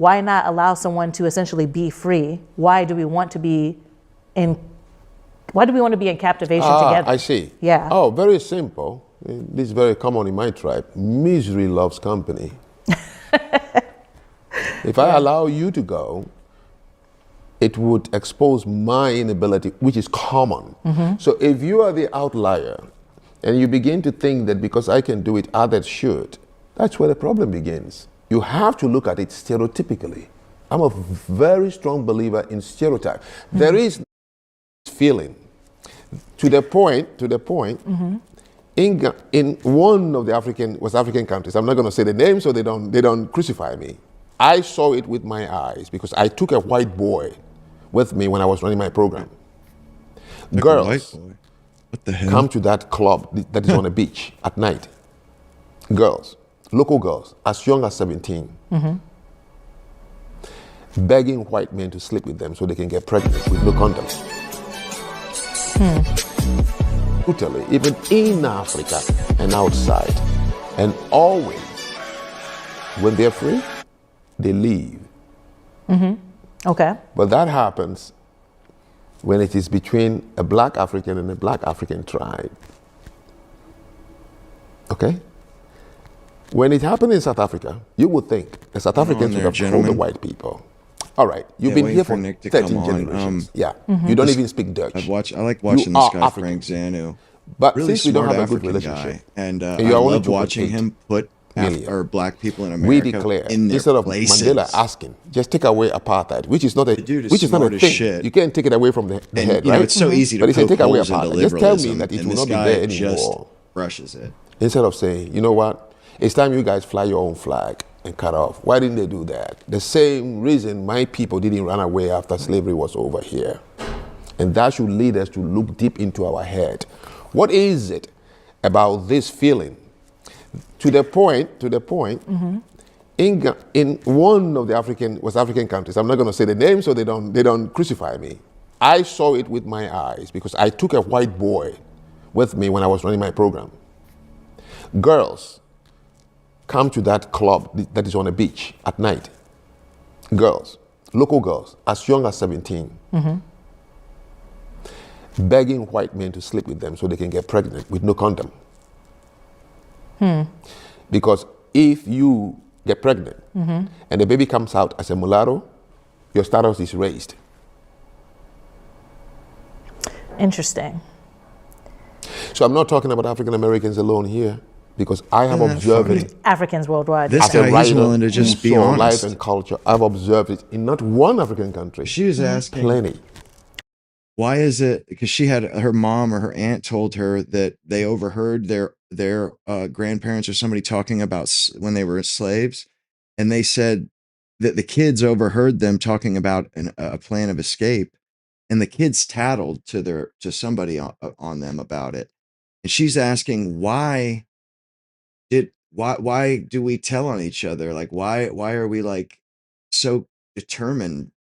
why not allow someone to essentially be free? Why do we want to be in captivation together? I see. Yeah. Oh, very simple. This is very common in my tribe. Misery loves company. If I allow you to go, it would expose my inability, which is common. So if you are the outlier and you begin to think that because I can do it, others should, that's where the problem begins. You have to look at it stereotypically. I'm a very strong believer in stereotype. There is feeling to the point, in one of the West African countries, I'm not going to say the name so they don't crucify me. I saw it with my eyes because I took a white boy with me when I was running my program. Like Girls a white boy. What the hell? come to that club that is on a beach at night. Girls, local girls, as young as 17, begging white men to sleep with them so they can get pregnant with no condom. Brutally, even in Africa and outside. And always, when they're free, they leave. Okay. But that happens when it is between a black African and a black African tribe. Okay? When it happened in South Africa, you would think the South Africans would have told the white people, all right, you've been here for 13 generations. You don't even speak Dutch. I like watching this guy, Frank Zanu. But Really since we don't smart have a good African relationship, guy. And I I love watching him put black people in we America declare, in their instead of places. Mandela asking, just take away apartheid, which is not a dude is which is not a smart as thing. shit. You can't take it away from the head, You right? know, it's so easy to but he said, poke take away holes into apartheid. Just tell me liberalism, that it and will this not be guy there just anymore. brushes it. Instead of saying, you know what, it's time you guys fly your own flag and cut off. Why didn't they do that? The same reason my people didn't run away after slavery was over here. And that should lead us to look deep into our head. What is it about this feeling? To the point, in one of the West African countries, I'm not going to say the name so they don't crucify me. I saw it with my eyes because I took a white boy with me when I was running my program. Girls come to that club that is on a beach at night. Girls, local girls, as young as 17, begging white men to sleep with them so they can get pregnant with no condom. Because if you get pregnant and the baby comes out as a mulatto, your status is raised. Interesting. So I'm not talking about African Americans alone here, because I have observed it. Africans worldwide. This As a guy, he's writer willing to just who be saw honest. life and culture, I've observed it in not one African country. She was asking, Plenty. why is it? Because she had her mom or her aunt told her that they overheard their grandparents or somebody talking about when they were slaves, and they said that the kids overheard them talking about a plan of escape, and the kids tattled to somebody on them about it. And she's asking, why do we tell on each other? Like, why are we like so determined,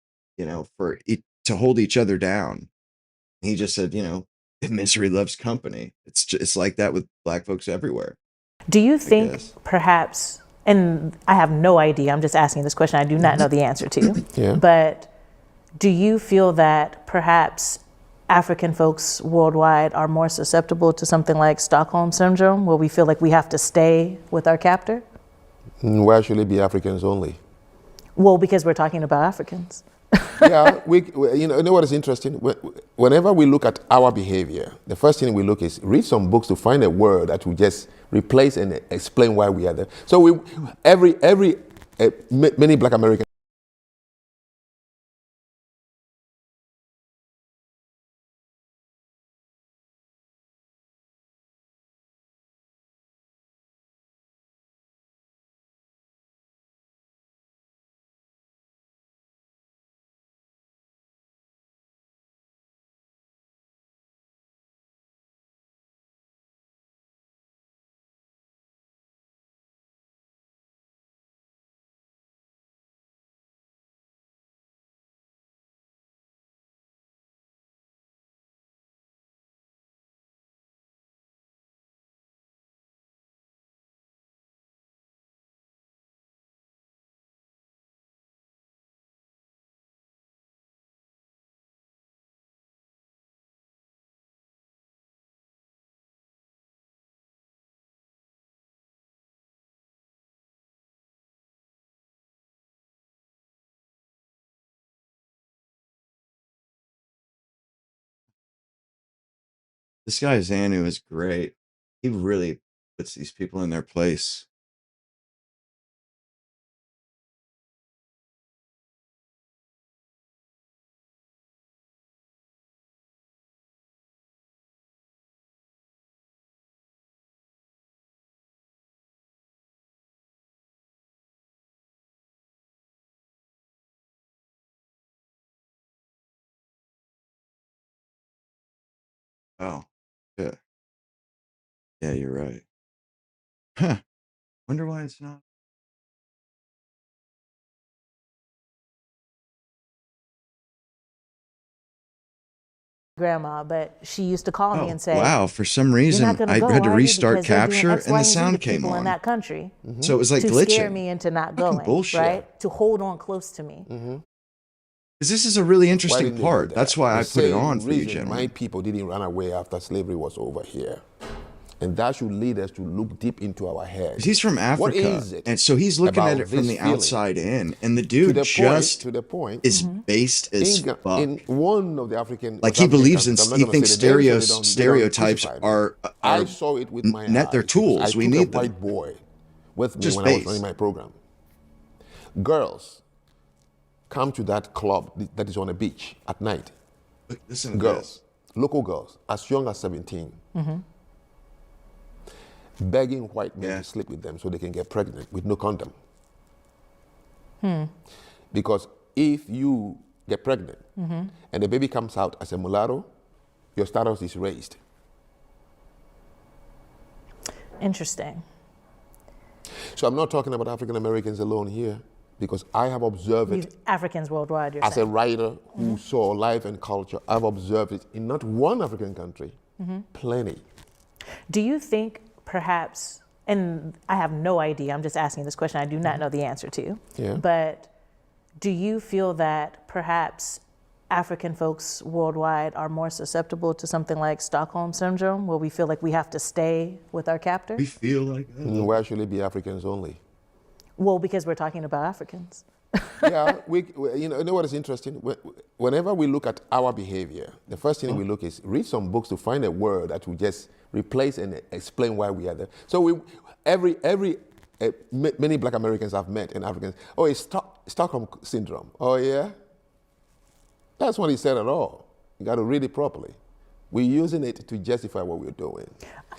for it to hold each other down? And he just said, misery loves company. It's like that with black folks everywhere. Do you think perhaps, and I have no idea, I'm just asking this question, I do not know the answer to, Yeah. but do you feel that perhaps African folks worldwide are more susceptible to something like Stockholm Syndrome, where we feel like we have to stay with our captor? Why should it be Africans only? Well, because we're talking about Africans. Yeah, you know what is interesting? Whenever we look at our behavior, the first thing we look is read some books to find a word that will just replace and explain why we are there. So many Black Americans This guy Xanu is great. He really puts these people in their place. Oh, yeah. Yeah, you're right. Huh. Wonder why it's not. Grandma, but she used to call me Oh, and say, wow. For some "You're not reason, going to I go, had to are you? restart Because they're doing capture X, and Y, the and Z to sound came people in on. that country So it was like to scare glitching. me into not Fucking going, bullshit. right? To hold on close to me." Because this is a really Why interesting didn't they do part. That's that? why The I put it on same for you, reason my gentlemen. people didn't run away after slavery was over here. And that should lead us to look deep into our heads. He's from Africa. What is it And so he's looking at about it from this the feeling? outside in. And the To dude the just point, is based as fuck. in one of the African, Like West he African believes in, countries, I'm not he going to thinks say the name so they don't stereotypes crucify me. are I saw it with my net their eyes because I tools. We took a need them. white boy with me Just when I was base. running my program. Girls come to that club that is on a beach at night. Look, listen to Girls, this. local girls, as young as 17, begging white men to sleep with them so they can get pregnant with no condom. Because if you get pregnant and the baby comes out as a mulatto, your status is raised. Interesting. So I'm not talking about African Americans alone here, because I have observed it Africans worldwide, you're as a saying. writer who saw life and culture. I've observed it in not one African country, plenty. Do you think perhaps, and I have no idea, I'm just asking this question, I do not know the answer to, Yeah. but do you feel that perhaps African folks worldwide are more susceptible to something like Stockholm Syndrome, where we feel like we have to stay with our captor? We feel like that. Why should it be Africans only? Well, because we're talking about Africans. Yeah, you know what is interesting? Whenever we look at our behavior, the first thing we look is read some books to find a word that will just replace and explain why we are there. So many Black Americans I've met and Africans, oh, it's Stockholm Syndrome. Oh, yeah? That's what he said at all. You got to read it properly. We're using it to justify what we're doing.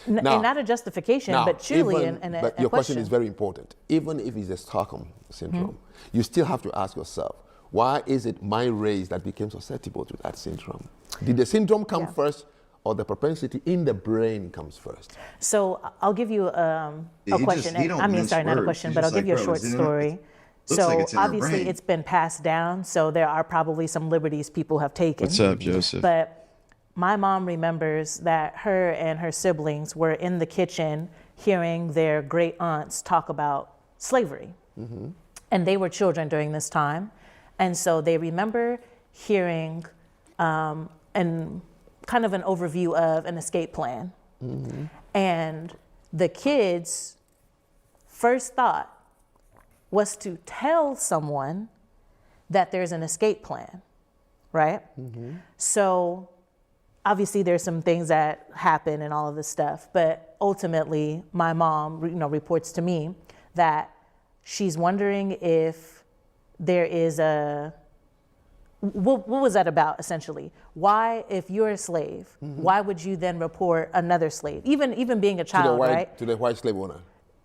And not a justification, but truly but your question is very important. Even if it's a Stockholm Syndrome, you still have to ask yourself, why is it my race that became susceptible to that syndrome? Did the syndrome come first, or the propensity in the brain comes first? So I'll give you a question. Not a question, but I'll give you a short story. So obviously it's been passed down, so there are probably some liberties people have taken. What's up, Joseph? But my mom remembers that her and her siblings were in the kitchen hearing their great aunts talk about slavery. And they were children during this time. And so they remember hearing kind of an overview of an escape plan. And the kids' first thought was to tell someone that there's an escape plan, right? So obviously there's some things that happen and all of this stuff, but ultimately my mom, reports to me that she's wondering if there is what was that about essentially? Why, if you're a slave, why would you then report another slave? Even being a child, right? To the white slave owner.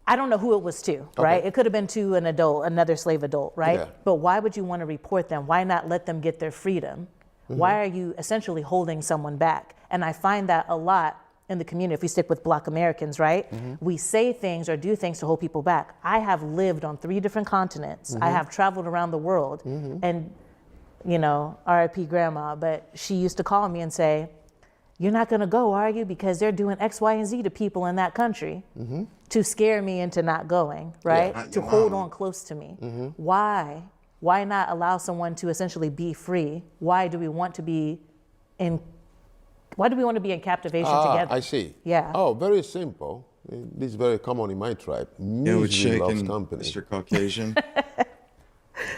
I don't know who it was to, right? It could have been to an adult, another slave adult, right? Yeah. But why would you want to report them? Why not let them get their freedom? Why are you essentially holding someone back? And I find that a lot in the community, if we stick with Black Americans, right? We say things or do things to hold people back. I have lived on 3 different continents. I have traveled around the world. And, RIP grandma, but she used to call me and say, "You're not going to go, are you? Because they're doing X, Y, and Z to people in that country to scare me into not going, right? Yeah. To hold on close to me. Why? Why not allow someone to essentially be free? Why do we want to be in captivation together?" I see. Yeah. Oh, very simple. This is very common in my tribe. It's Misery loves shaking, company. Mr. Caucasian.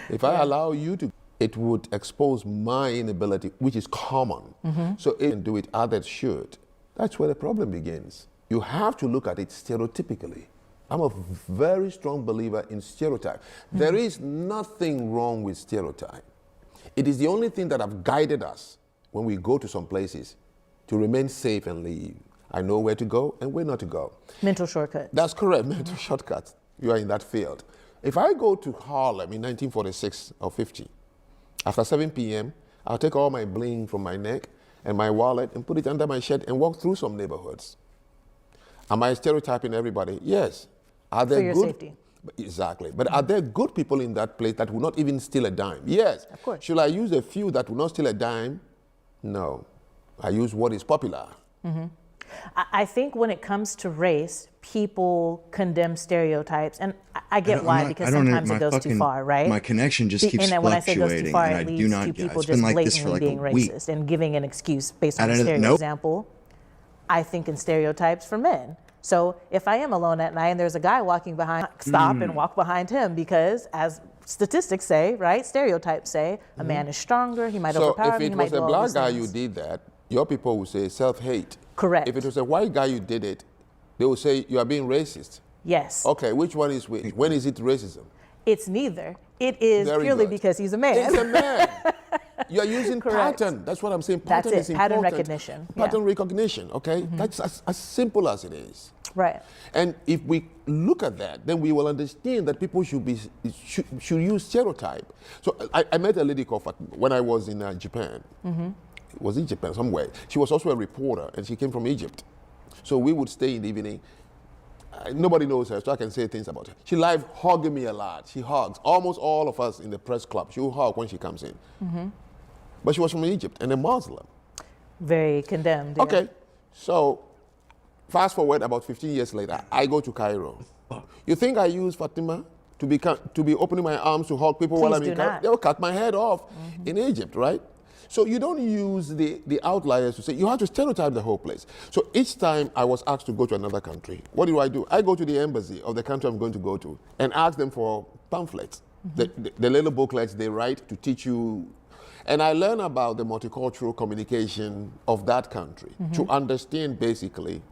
If I allow you to, it would expose my inability, which is common. So if you do it, others should. That's where the problem begins. You have to look at it stereotypically. I'm a very strong believer in stereotype. There is nothing wrong with stereotype. It is the only thing that have guided us when we go to some places to remain safe and leave. I know where to go and where not to go. Mental shortcut. That's correct, mental shortcuts. You are in that field. If I go to Harlem in 1946 or 50, after 7 p.m., I'll take all my bling from my neck and my wallet and put it under my shirt and walk through some neighborhoods. Am I stereotyping everybody? Yes. Are there For your safety. Exactly. But are there good people in that place that will not even steal a dime? Yes. Of course. Should I use a few that will not steal a dime? No. I use what is popular. I think when it comes to race, people condemn stereotypes, and I get why, because sometimes it goes too far, right? My connection just keeps and when I say goes too fluctuating, far, and it I do leads not. to people It's just been like this for blatantly like being a week. racist and giving an excuse based on a don't stereo. know. Example, I think in stereotypes for men. So if I am alone at night and there's a guy walking behind, stop and walk behind him, because as statistics say, right, stereotypes say, a man is stronger, he might So overpower if me, it he might was do a all black these guy things. you did that, your people would say self-hate. Correct. If it was a white guy you did it, they would say you are being racist. Yes. Okay, which one is which? When is it racism? It's neither. It is Very purely good. because he's a man. It's a man. You're using Correct. pattern. That's what I'm saying. That's Pattern it. is important. Pattern recognition. Yeah. Pattern recognition, okay? That's as simple as it is. Right. And if we look at that, then we will understand that people should use stereotype. So I met a lady called Fatima when I was in Japan. It was in Japan somewhere. She was also a reporter, and she came from Egypt. So we would stay in the evening. Nobody knows her, so I can say things about her. She likes hugging me a lot. She hugs almost all of us in the press club. She will hug when she comes in. But she was from Egypt and a Muslim. Very condemned. Yeah. Okay, so fast forward about 15 years later, I go to Cairo. You think I use Fatima to be opening my arms to hug people while Please I'm do in Cairo? not. They'll cut my head off in Egypt, right? So you don't use the outliers to say, you have to stereotype the whole place. So each time I was asked to go to another country, what do? I go to the embassy of the country I'm going to go to and ask them for pamphlets, the little booklets they write to teach you. And I learn about the multicultural communication of that country to understand basically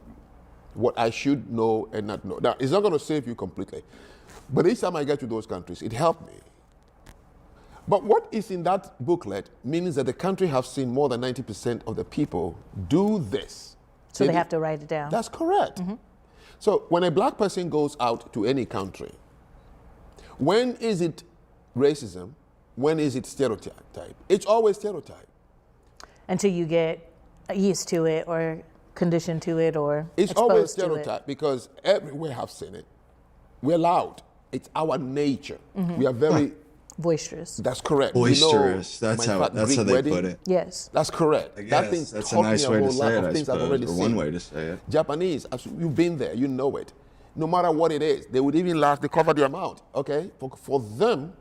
what I should know and not know. Now, it's not going to save you completely. But each time I get to those countries, it helped me. But what is in that booklet means that the country have seen more than 90% of the people do this. So they have to write it down. That's correct. So when a black person goes out to any country, when is it racism? When is it stereotype? It's always stereotype. Until you get used to it or conditioned to it or It's exposed always to it. stereotype because everywhere have seen it. We're loud. It's our nature. We are very Boisterous. That's correct. Boisterous. You know, that's my how fat Greek they wedding, put it. Yes. That's correct. I That thing guess that's a taught nice me way a to whole lot say of it, I things I've already suppose, or seen. one way to say it. Japanese, you've been there, you know it. No matter what it is, they would even laugh, they cover their mouth, okay? For them,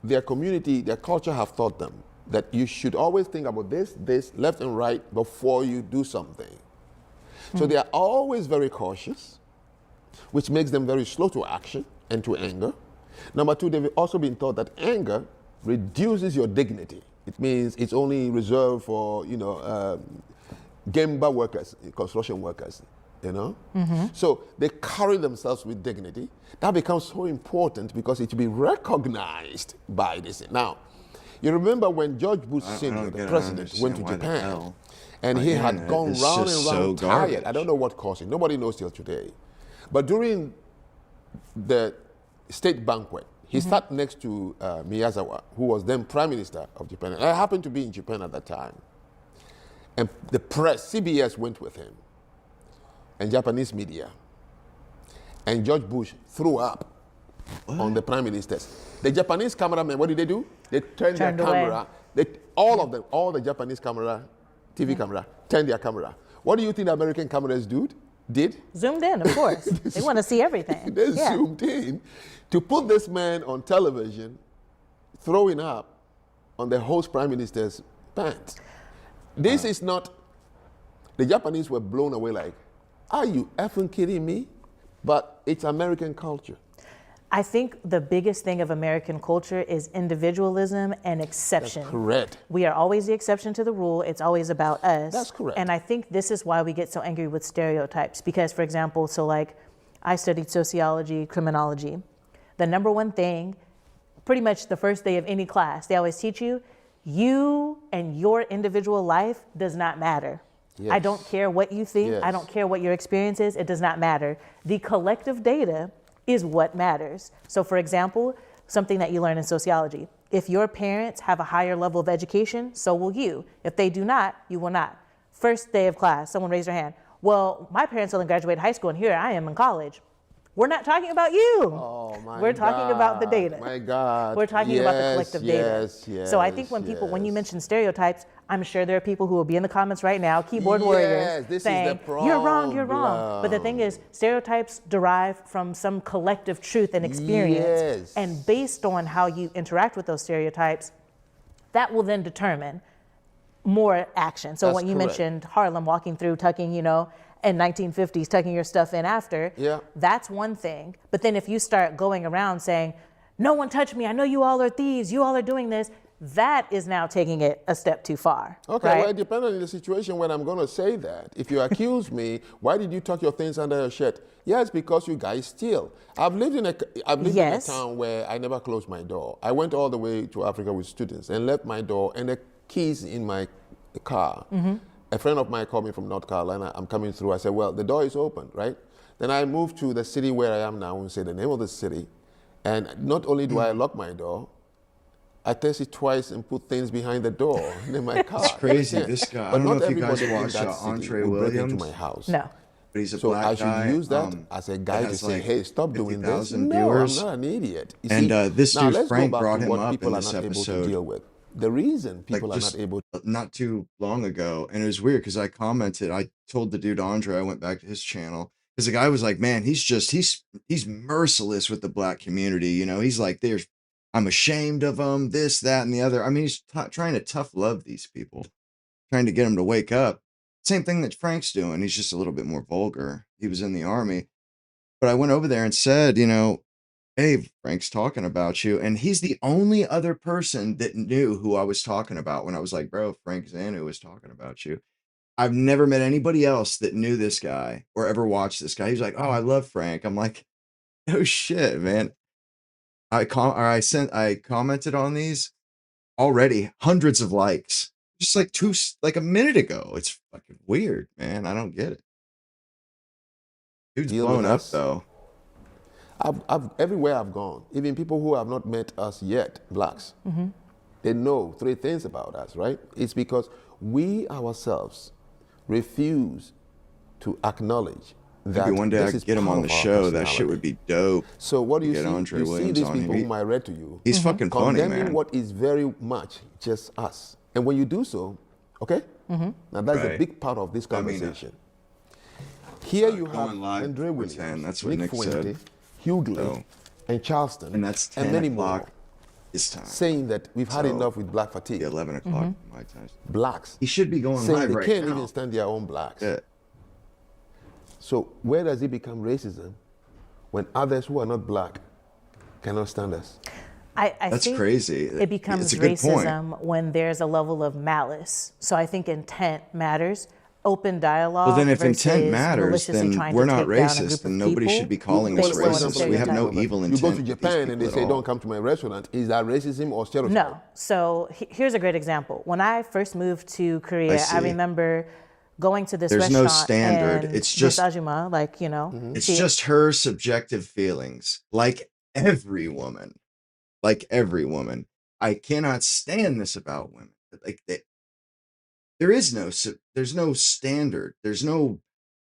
their community, their culture have taught them that you should always think about this, left and right before you do something. So they are always very cautious, which makes them very slow to action and to anger. Number two, they've also been taught that anger reduces your dignity. It means it's only reserved for, gemba workers, construction workers, So they carry themselves with dignity. That becomes so important because it will be recognized by this. Now, you remember when George Bush Sr., the president, went to Japan, and he had gone round and round tired. I don't know what caused it. Nobody knows till today. But during the state banquet, he sat next to Miyazawa, who was then Prime Minister of Japan. And I happened to be in Japan at that time. And the press, CBS, went with him, and Japanese media. And George Bush threw up on the Prime Ministers. The Japanese cameramen, what did they do? They turned their camera. All of them, all the Japanese camera, TV camera, turned their camera. What do you think the American cameras did? Zoomed in, of course. They want to see everything. They zoomed in to put this man on television throwing up on the host Prime Minister's pants. This is not, the Japanese were blown away like, are you effing kidding me? But it's American culture. I think the biggest thing of American culture is individualism and exception. That's correct. We are always the exception to the rule. It's always about us. That's correct. And I think this is why we get so angry with stereotypes. Because, for example, so like I studied sociology, criminology. The number one thing, pretty much the first day of any class, they always teach you, you and your individual life does not matter. Yes. I don't care what you think. Yes. I don't care what your experience is. It does not matter. The collective data is what matters. So for example, something that you learn in sociology, if your parents have a higher level of education, so will you. If they do not, you will not. First day of class, someone raised their hand. Well, my parents only graduated high school and here I am in college. We're not talking about you. Oh my We're talking about the data. My God. We're talking about the collective data. Yes, so I think when people, when you mention stereotypes, I'm sure there are people who will be in the comments right now, keyboard warriors, this saying, is the you're wrong, you're wrong. But the thing is, stereotypes derive from some collective truth and experience. Yes. And based on how you interact with those stereotypes, that will then determine more action. So That's when you correct. mentioned Harlem walking through, tucking, you know, in 1950s, tucking your stuff in after, Yeah. that's one thing. But then if you start going around saying, no one touched me, I know you all are thieves, you all are doing this, that is now taking it a step too far. Okay, right? well, it depends on the situation when I'm going to say that. If you accuse me, why did you tuck your things under your shirt? Yes, because you guys steal. I've lived in a town where I never closed my door. I went all the way to Africa with students and left my door and the keys in my car. Mm-hmm. A friend of mine called me from North Carolina. I'm coming through. I said, well, the door is open, right? Then I moved to the city where I am now. I won't say the name of the city. And not only do I lock my door, I test it twice and put things behind the door in my car. It's crazy. This guy. I But don't know not if you guys everybody in watch that city Andre will break into Williams. my house. No. But he's a So black I should guy. use that as a that guide to has say, like hey, stop doing this. 50,000 No, viewers. I'm not an idiot. You And, see, this now dude, let's Frank, go back brought to him what up people in are this not able episode. to deal with. The reason people are just not able not too long ago, and it was weird because I commented. I told the dude Andre, I went back to his channel because the guy was like, "Man, he's merciless with the black community. You know, he's like, I'm ashamed of him, this, that, and the other. I mean, he's trying to tough love these people, trying to get them to wake up. Same thing that Frank's doing. He's just a little bit more vulgar. He was in the army, but I went over there and said, you know, hey, Frank's talking about you. And he's the only other person that knew who I was talking about when I was like, bro, Frank Zanu was talking about you. I've never met anybody else that knew this guy or ever watched this guy. He's like, oh, I love Frank. I'm like, no shit, man. I commented on these already, hundreds of likes, just like a minute ago. It's fucking weird, man. I don't get it. Dude's deal blown with up us. though. Everywhere I've gone, even people who have not met us yet, blacks, they know three things about us, right? It's because we ourselves refuse to acknowledge that Maybe one day I this could is get him part on the of our show. That shit personality. would be dope. So what do you Get see? Andre You see Williams these on people here. whom I read to you He's fucking funny, condemning man. what is very much just us. And when you do so, okay? Now that's a Right. big part of this I mean, conversation. Here you going have live Andre for Williams, 10, that's what Nick Nick Fuente, said. Hughley, So- and Charleston, And that's 10 many o'clock more, this time. saying that we've had So, enough with black fatigue. 11 o'clock my time. Blacks He should be going saying live they right can't now. even stand their own blacks. Yeah. So where does it become racism when others who are not black cannot stand us? I That's think crazy. it becomes It's a good point. racism when there's a level of malice. So I think intent matters. Open dialogue. Well, then if versus intent matters, maliciously then trying we're to not take down a racist, group and of nobody people should be calling us based on racist. We have no stereotypes. evil You intent. go to with these Japan and people they at say, all. don't come to my restaurant. Is that racism or stereotype? No. So here's a great example. When I first moved to Korea, I see. remember going to this There's no restaurant. standard. And It's just- Miss Ajuma, like, you know. It's she- just her subjective feelings, like every woman. Like every woman. I cannot stand this about women. There's no standard. There's no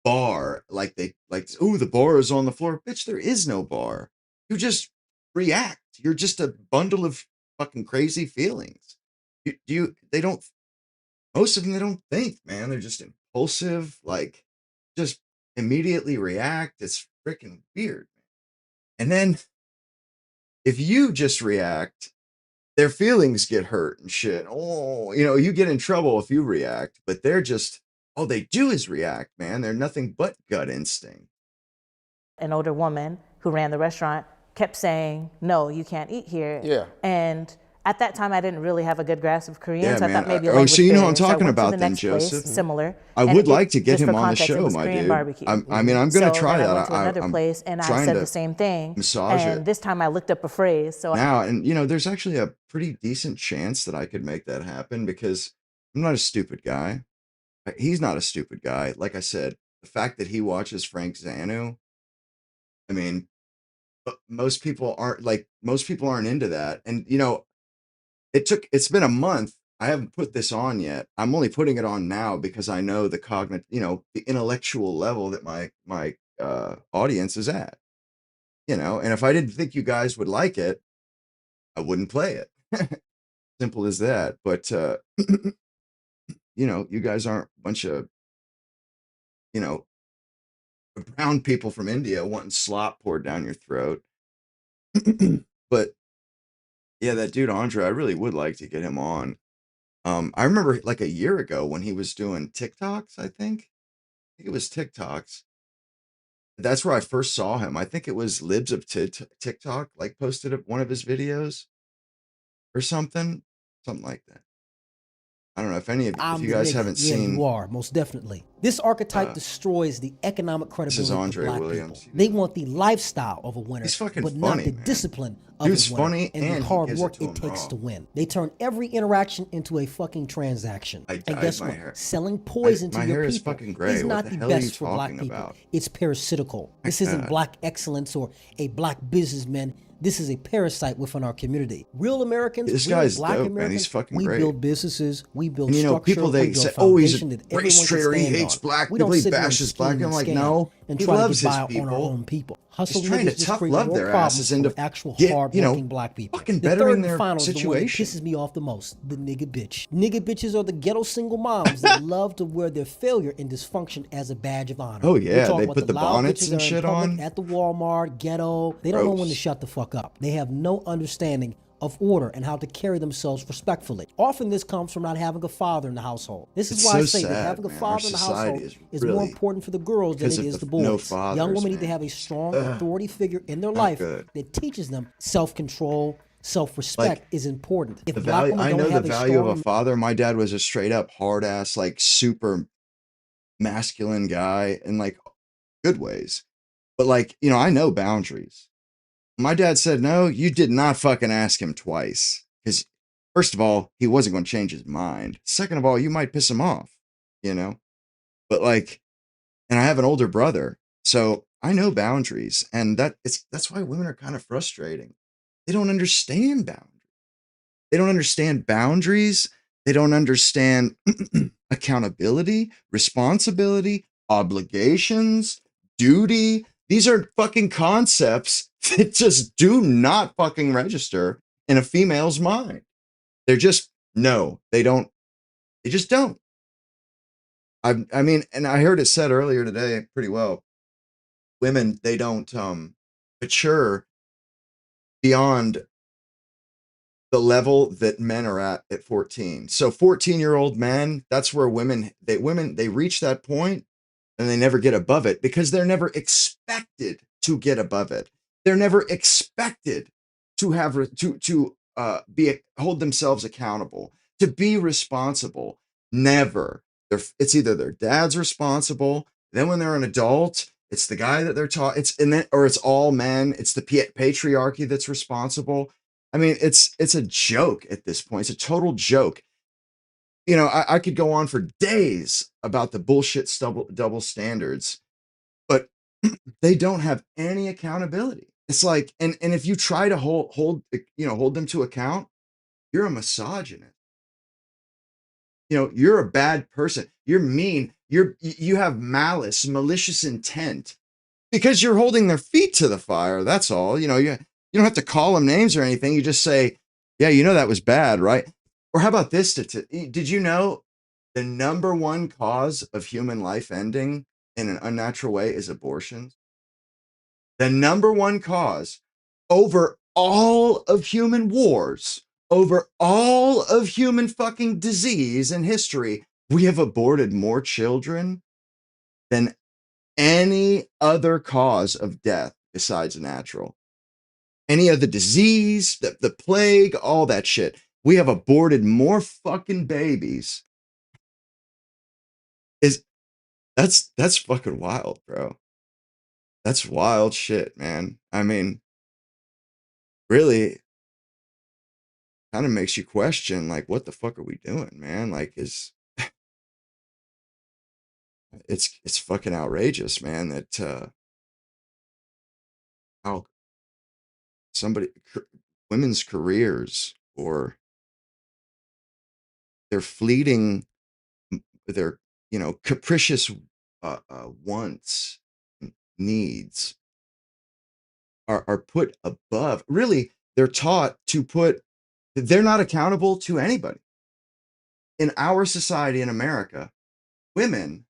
bar oh, the bar is on the floor. Bitch, there is no bar. You just react. You're just a bundle of fucking crazy feelings. Most of them, they don't think, man. They're just impulsive, like just immediately react. It's freaking weird. And then if you just react, their feelings get hurt and shit. Oh, you get in trouble if you react, but they're just, all they do is react, man. They're nothing but gut instinct. an older woman who ran the restaurant kept saying, no, you can't eat here. Yeah. And at that time, I didn't really have a good grasp of Korean, Yeah, so I man. thought maybe a Oh, language so you know what I'm barrier. So I talking went to the about then, next place, Joseph. similar. I and would like to get just him for on the context, it show, was my Korean dude. barbecue. I mean, I'm gonna So try then I that. went to another I'm place and I trying said to the same thing. massage And it this time I looked up a phrase. So now, and you know, there's actually a pretty decent chance that I could make that happen because I'm not a stupid guy. He's not a stupid guy. Like I said, the fact that he watches Frank Zanu, I mean, most people aren't into that. And you know, it's been a month. I haven't put this on yet. I'm only putting it on now because I know the the intellectual level that my audience is at. You know, and if I didn't think you guys would like it, I wouldn't play it. Simple as that. But you know, you guys aren't a bunch of, you know, brown people from India wanting slop poured down your throat. But yeah, that dude Andre, I really would like to get him on. I remember like a year ago when he was doing TikToks, I think it was TikToks. That's where I first saw him. I think it was Libs of TikTok, like posted one of his videos or something like that. I don't know if I'm you the guys nigga. haven't Yeah, you seen, are, most definitely. This archetype uh, destroys the economic this is credibility of Andre black Williams. people. They want the lifestyle of a winner, He's fucking but not funny, the man. discipline of Dude's a winner funny and the and he hard gives it work to it him takes raw. to win. They turn every interaction into a fucking transaction. I And dyed guess my what? hair. Selling poison to My your hair is people fucking gray. is What not the the hell are you best for black talking people. about? It's parasitical. This isn't God. black excellence or a black businessman. This is a parasite within our community. Real Americans, This real guy's black dope, man. Americans, He's fucking we great. build businesses, we build And you know, structure, people we they build say, a "Oh, he's a foundation that race everyone can traitor. He stand hates on. black We people. don't He sit here and bashes black scheme people." and I'm like, scam no, and he try to loves get his by on our people. own people. Hustle He's trying to niggas just tough create love more their problems asses for into actual get, hard-working black people. fucking The bettering third their and final is the one that situation. pisses me off the most, the nigga bitch. Nigga bitches are the ghetto single moms that love to wear their failure and dysfunction as a badge of honor. Oh We're yeah, talking they about put the the loud bonnets bitches and that are in shit public on. at the Walmart, ghetto. They don't know when to Gross. shut the fuck up. They have no understanding of order and how to carry themselves respectfully. Often this comes from not having a father in the household. This is It's why I so say that sad, having a man. Our father in the society household is is more really important for the girls than because it of is the no boys. fathers, Young women need to man. have a strong authority figure in their Not life good. that teaches them self-control, self-respect Like is important. If the black value, women I don't know the have a value of a strong father. My dad was a straight up hard ass, like super masculine guy in like good ways. But like, you know, I know boundaries. My dad said, no, you did not fucking ask him twice. Because, first of all, he wasn't going to change his mind. Second of all, you might piss him off, you know? But like, and I have an older brother. So I know boundaries. And that's why women are kind of frustrating. They don't understand boundaries. They don't understand boundaries. They don't understand accountability, responsibility, obligations, duty. These are fucking concepts that just do not fucking register in a female's mind. They're just, no, they don't. They just don't. I mean, and I heard it said earlier today pretty well. Women, they don't mature beyond the level that men are at 14. So 14-year-old men, that's where women they reach that point and they never get above it because they're never expected to get above it. They're never expected to have be hold themselves accountable, to be responsible. Never. It's either their dad's responsible, then when they're an adult, it's the guy that they're taught. Or it's all men. It's the patriarchy that's responsible. I mean, it's a joke at this point. It's a total joke. You know, I could go on for days about the bullshit double standards, but they don't have any accountability. It's like, and if you try to hold them to account, you're a misogynist. You know, you're a bad person. You're mean. You have malice, malicious intent because you're holding their feet to the fire. That's all. You know, you don't have to call them names or anything. You just say, yeah, you know, that was bad, right? Or how about this? Did you know the number one cause of human life ending in an unnatural way is abortion? The number one cause over all of human wars, over all of human fucking disease and history, we have aborted more children than any other cause of death besides natural. any of the disease, the plague, all that shit. We have aborted more fucking babies. Is that's fucking wild, bro. That's wild shit, man. I mean, really kind of makes you question, like, what the fuck are we doing, man? Like, it's fucking outrageous, man, that how somebody women's careers or their fleeting, their capricious wants, needs are put above. Really, they're taught to put. They're not accountable to anybody in our society in America. Women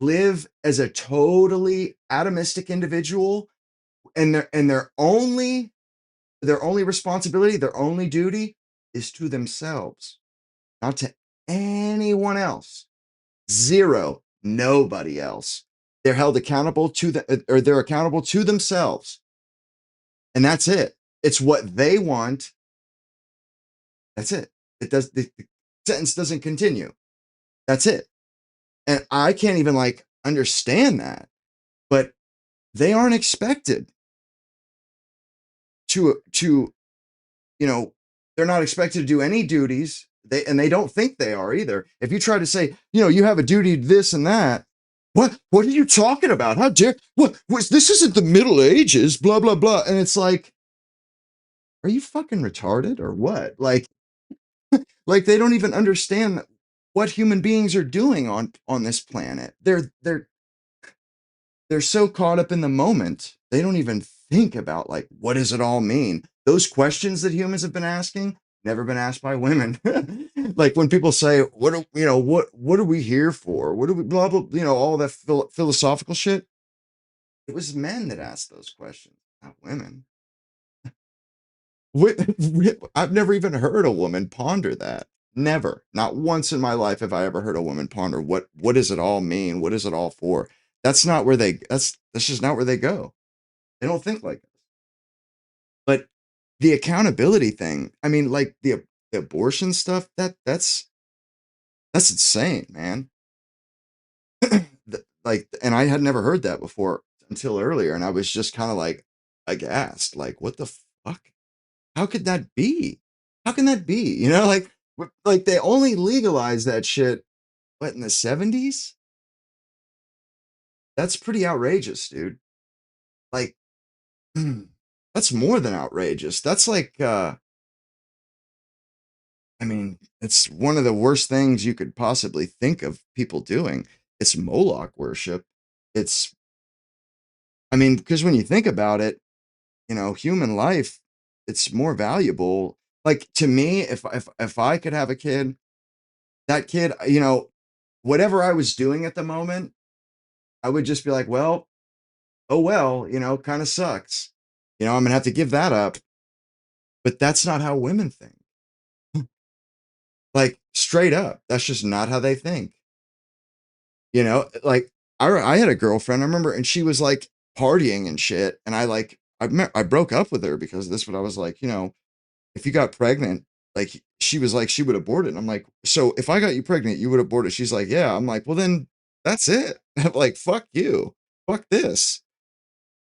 live as a totally atomistic individual, and their only responsibility, their only duty is to themselves, not to anyone else. Zero, nobody else. They're held accountable or they're accountable to themselves. And that's it. It's what they want. That's it. The sentence doesn't continue. That's it. And I can't even like understand that, but they aren't expected to they're not expected to do any duties. They don't think they are either. If you try to say, you have a duty to this and that, what are you talking about? How dare what was this isn't the Middle Ages, blah blah blah. And it's like, are you fucking retarded or what? Like they don't even understand what human beings are doing on this planet. They're so caught up in the moment, they don't even think about like, what does it all mean? Those questions that humans have been asking, never been asked by women. Like when people say, what are we here for? What do we blah blah, all that philosophical shit. It was men that asked those questions, not women. I've never even heard a woman ponder that. Never. Not once in my life have I ever heard a woman ponder what does it all mean? What is it all for? That's just not where they go. They don't think like that. But the accountability thing, I mean, like the abortion stuff, that's insane, man. Like, and I had never heard that before until earlier, and I was just kind of like aghast, like, what the fuck? How could that be? How can that be? Like they only legalized that shit, what, in the 70s? That's pretty outrageous, dude. Like, that's more than outrageous. That's like, I mean, it's one of the worst things you could possibly think of people doing. It's Moloch worship. It's, I mean, because when you think about it, human life, it's more valuable. Like to me, if I could have a kid, that kid, whatever I was doing at the moment, I would just be like, well, oh well, kind of sucks. I'm gonna have to give that up. But that's not how women think. Like straight up, that's just not how they think. Like I had a girlfriend, I remember, and she was like partying and shit, and I broke up with her because of this. But I was like, if you got pregnant, like she was like she would abort it. And I'm like, so if I got you pregnant, you would abort it. She's like, yeah. I'm like, well then that's it. I'm like, fuck you, fuck this.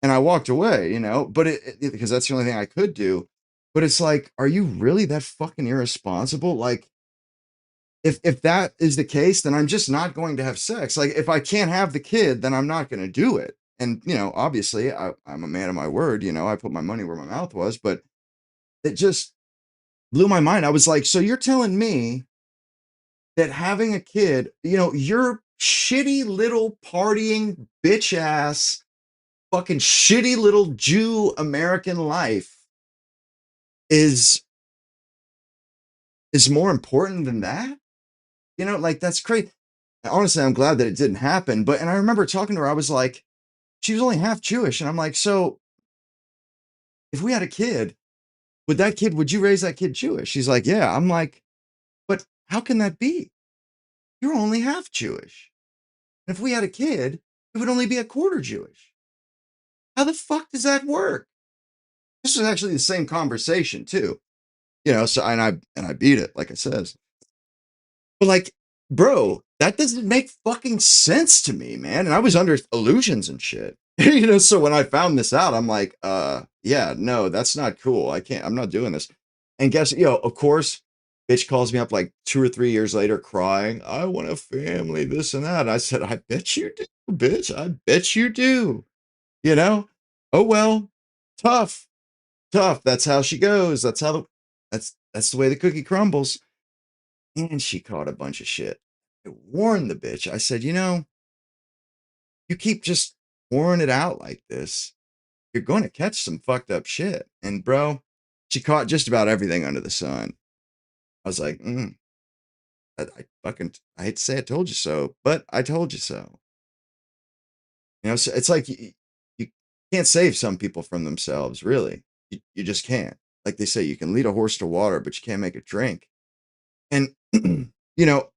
And I walked away, but because that's the only thing I could do. But it's like, are you really that fucking irresponsible? Like, if that is the case, then I'm just not going to have sex. Like, if I can't have the kid, then I'm not going to do it. And obviously, I'm a man of my word. I put my money where my mouth was, but it just blew my mind. I was like, so you're telling me that having a kid, your shitty little partying bitch ass fucking shitty little Jew American life is more important than that? Like that's crazy. Honestly, I'm glad that it didn't happen. And I remember talking to her, I was like, she was only half Jewish. And I'm like, so if we had a kid, would you raise that kid Jewish? She's like, yeah. I'm like, but how can that be? You're only half Jewish. And if we had a kid, it would only be a quarter Jewish. How the fuck does that work? This was actually the same conversation too, you know. So and I beat it, like I says. But like, bro, that doesn't make fucking sense to me, man. And I was under illusions and shit. You know, so when I found this out, I'm like, yeah, no, that's not cool. I'm not doing this. And guess, you know, of course, bitch calls me up like 2 or 3 years later crying, I want a family, this and that. I said, I bet you do, bitch. I bet you do. You know? Oh well, tough, tough. That's how she goes. That's the way the cookie crumbles. And she caught a bunch of shit. I warned the bitch. I said, you know, you keep just pouring it out like this, you're going to catch some fucked up shit. And bro, she caught just about everything under the sun. I was like, I hate to say I told you so, but I told you so. You know, so it's like you can't save some people from themselves, really. You just can't. Like they say, you can lead a horse to water, but you can't make it drink. And, you know,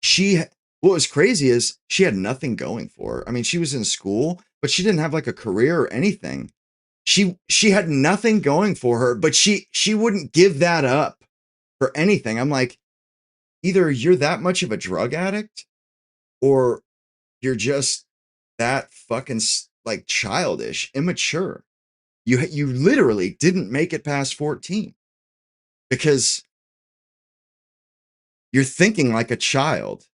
she what was crazy is she had nothing going for her. I mean, she was in school, but she didn't have like a career or anything. She had nothing going for her, but she wouldn't give that up for anything. I'm like, either you're that much of a drug addict or you're just that fucking like childish, immature. You literally didn't make it past 14 because you're thinking like a child,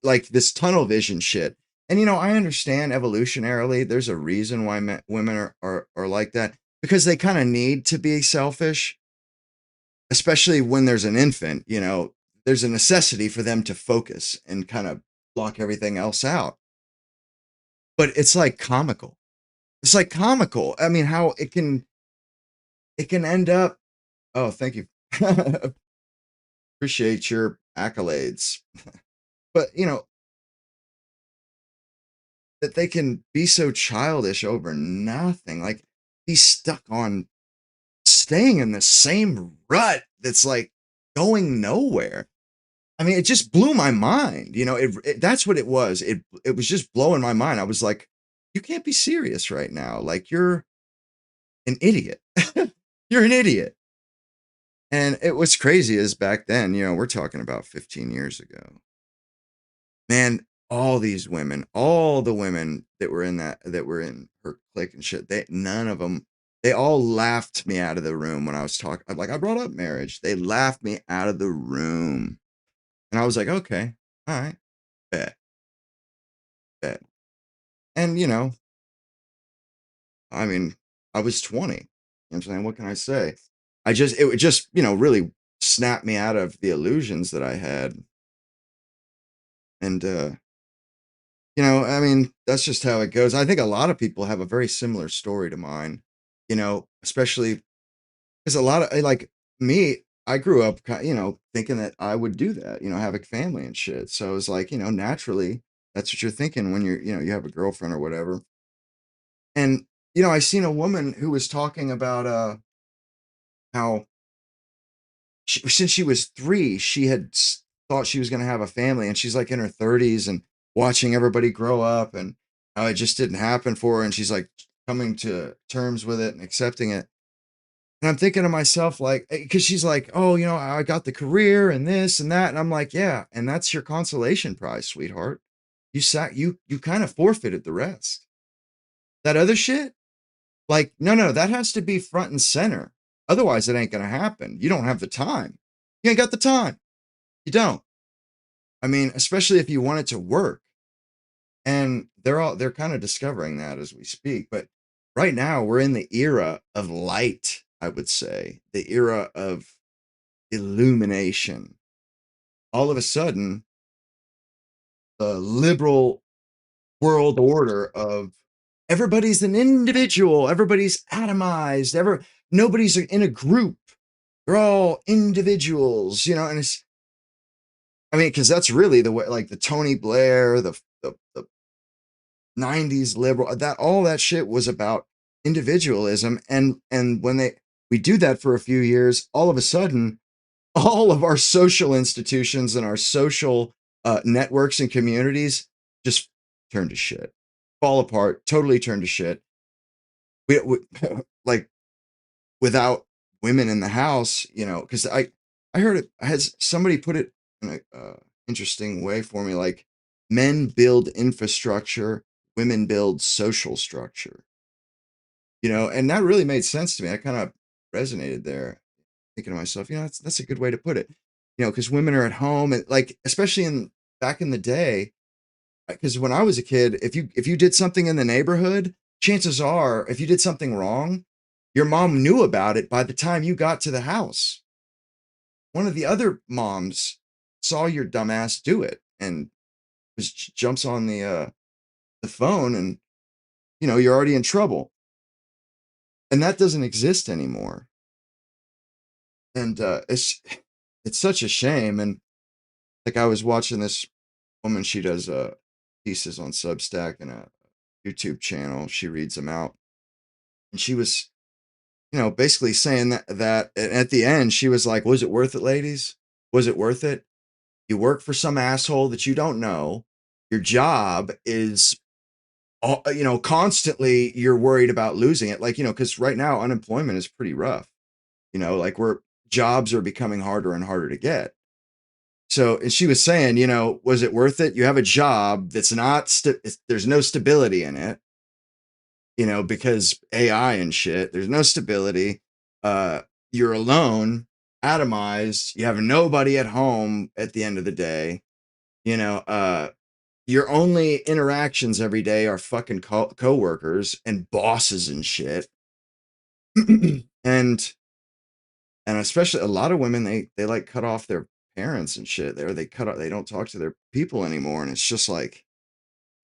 like this tunnel vision shit. And you know, I understand evolutionarily, there's a reason why women are like that because they kind of need to be selfish, especially when there's an infant. You know, there's a necessity for them to focus and kind of block everything else out. But it's like comical. It's like comical. I mean, how it can end up. Oh, thank you. Appreciate your accolades. But you know, that they can be so childish over nothing, like be stuck on staying in the same rut that's like going nowhere. I mean, it just blew my mind. You know, that's what it was. It was just blowing my mind. I was like, you can't be serious right now. Like you're an idiot. You're an idiot. And it was crazy is back then, you know, we're talking about 15 years ago. Man, all these women, all the women that were in her clique and shit, none of them, they all laughed me out of the room when I was talking. Like I brought up marriage. They laughed me out of the room. And I was like, okay, all right, bet, bet. And you know, I mean, I was 20. You know what I'm saying? What can I say? It would just, you know, really snap me out of the illusions that I had. And you know, I mean, that's just how it goes. I think a lot of people have a very similar story to mine, you know, especially because a lot of like me, I grew up, you know, thinking that I would do that, you know, have a family and shit. So it's like, you know, naturally, that's what you're thinking when you know, you have a girlfriend or whatever. And, you know, I seen a woman who was talking about how since she was 3, she had thought she was going to have a family, and she's like in her 30s and watching everybody grow up, and how it just didn't happen for her, and she's like coming to terms with it and accepting it. And I'm thinking to myself, like, because she's like, oh, you know, I got the career and this and that, and I'm like, yeah, and that's your consolation prize, sweetheart. You kind of forfeited the rest. That other shit, like, no, that has to be front and center. Otherwise, it ain't gonna happen. You don't have the time. You ain't got the time. You don't. I mean, especially if you want it to work. And they're kind of discovering that as we speak. But right now we're in the era of light, I would say. The era of illumination. All of a sudden, the liberal world order of everybody's an individual, everybody's atomized, nobody's in a group. They're all individuals, you know, and I mean, because that's really the way, like the Tony Blair, the 90s liberal, that all that shit was about individualism. And when we do that for a few years, all of a sudden, all of our social institutions and our social networks and communities just turn to shit, fall apart, totally turn to shit. We like without women in the house, because I heard it, I had somebody put it in a interesting way for me, like men build infrastructure, women build social structure, and that really made sense to me. I kind of resonated there, thinking to myself, that's a good way to put it, because women are at home and like, especially back in the day, because when I was a kid, if you did something in the neighborhood, chances are, if you did something wrong, your mom knew about it by the time you got to the house. One of the other moms saw your dumbass do it and just jumps on the phone, and you're already in trouble. And that doesn't exist anymore. And it's such a shame. And like, I was watching this woman, she does pieces on Substack and a YouTube channel. She reads them out, and she was, basically saying that and at the end she was like, "Was it worth it, ladies? Was it worth it? You work for some asshole that you don't know. Your job is, constantly you're worried about losing it. Like, because right now unemployment is pretty rough. Like, jobs are becoming harder and harder to get. So, and she was saying, was it worth it? You have a job that's not, there's no stability in it, because AI and shit, there's no stability. You're alone, atomized. You have nobody at home at the end of the day. Your only interactions every day are fucking coworkers and bosses and shit. and especially a lot of women, they like cut off their parents and shit. They don't talk to their people anymore. And it's just like,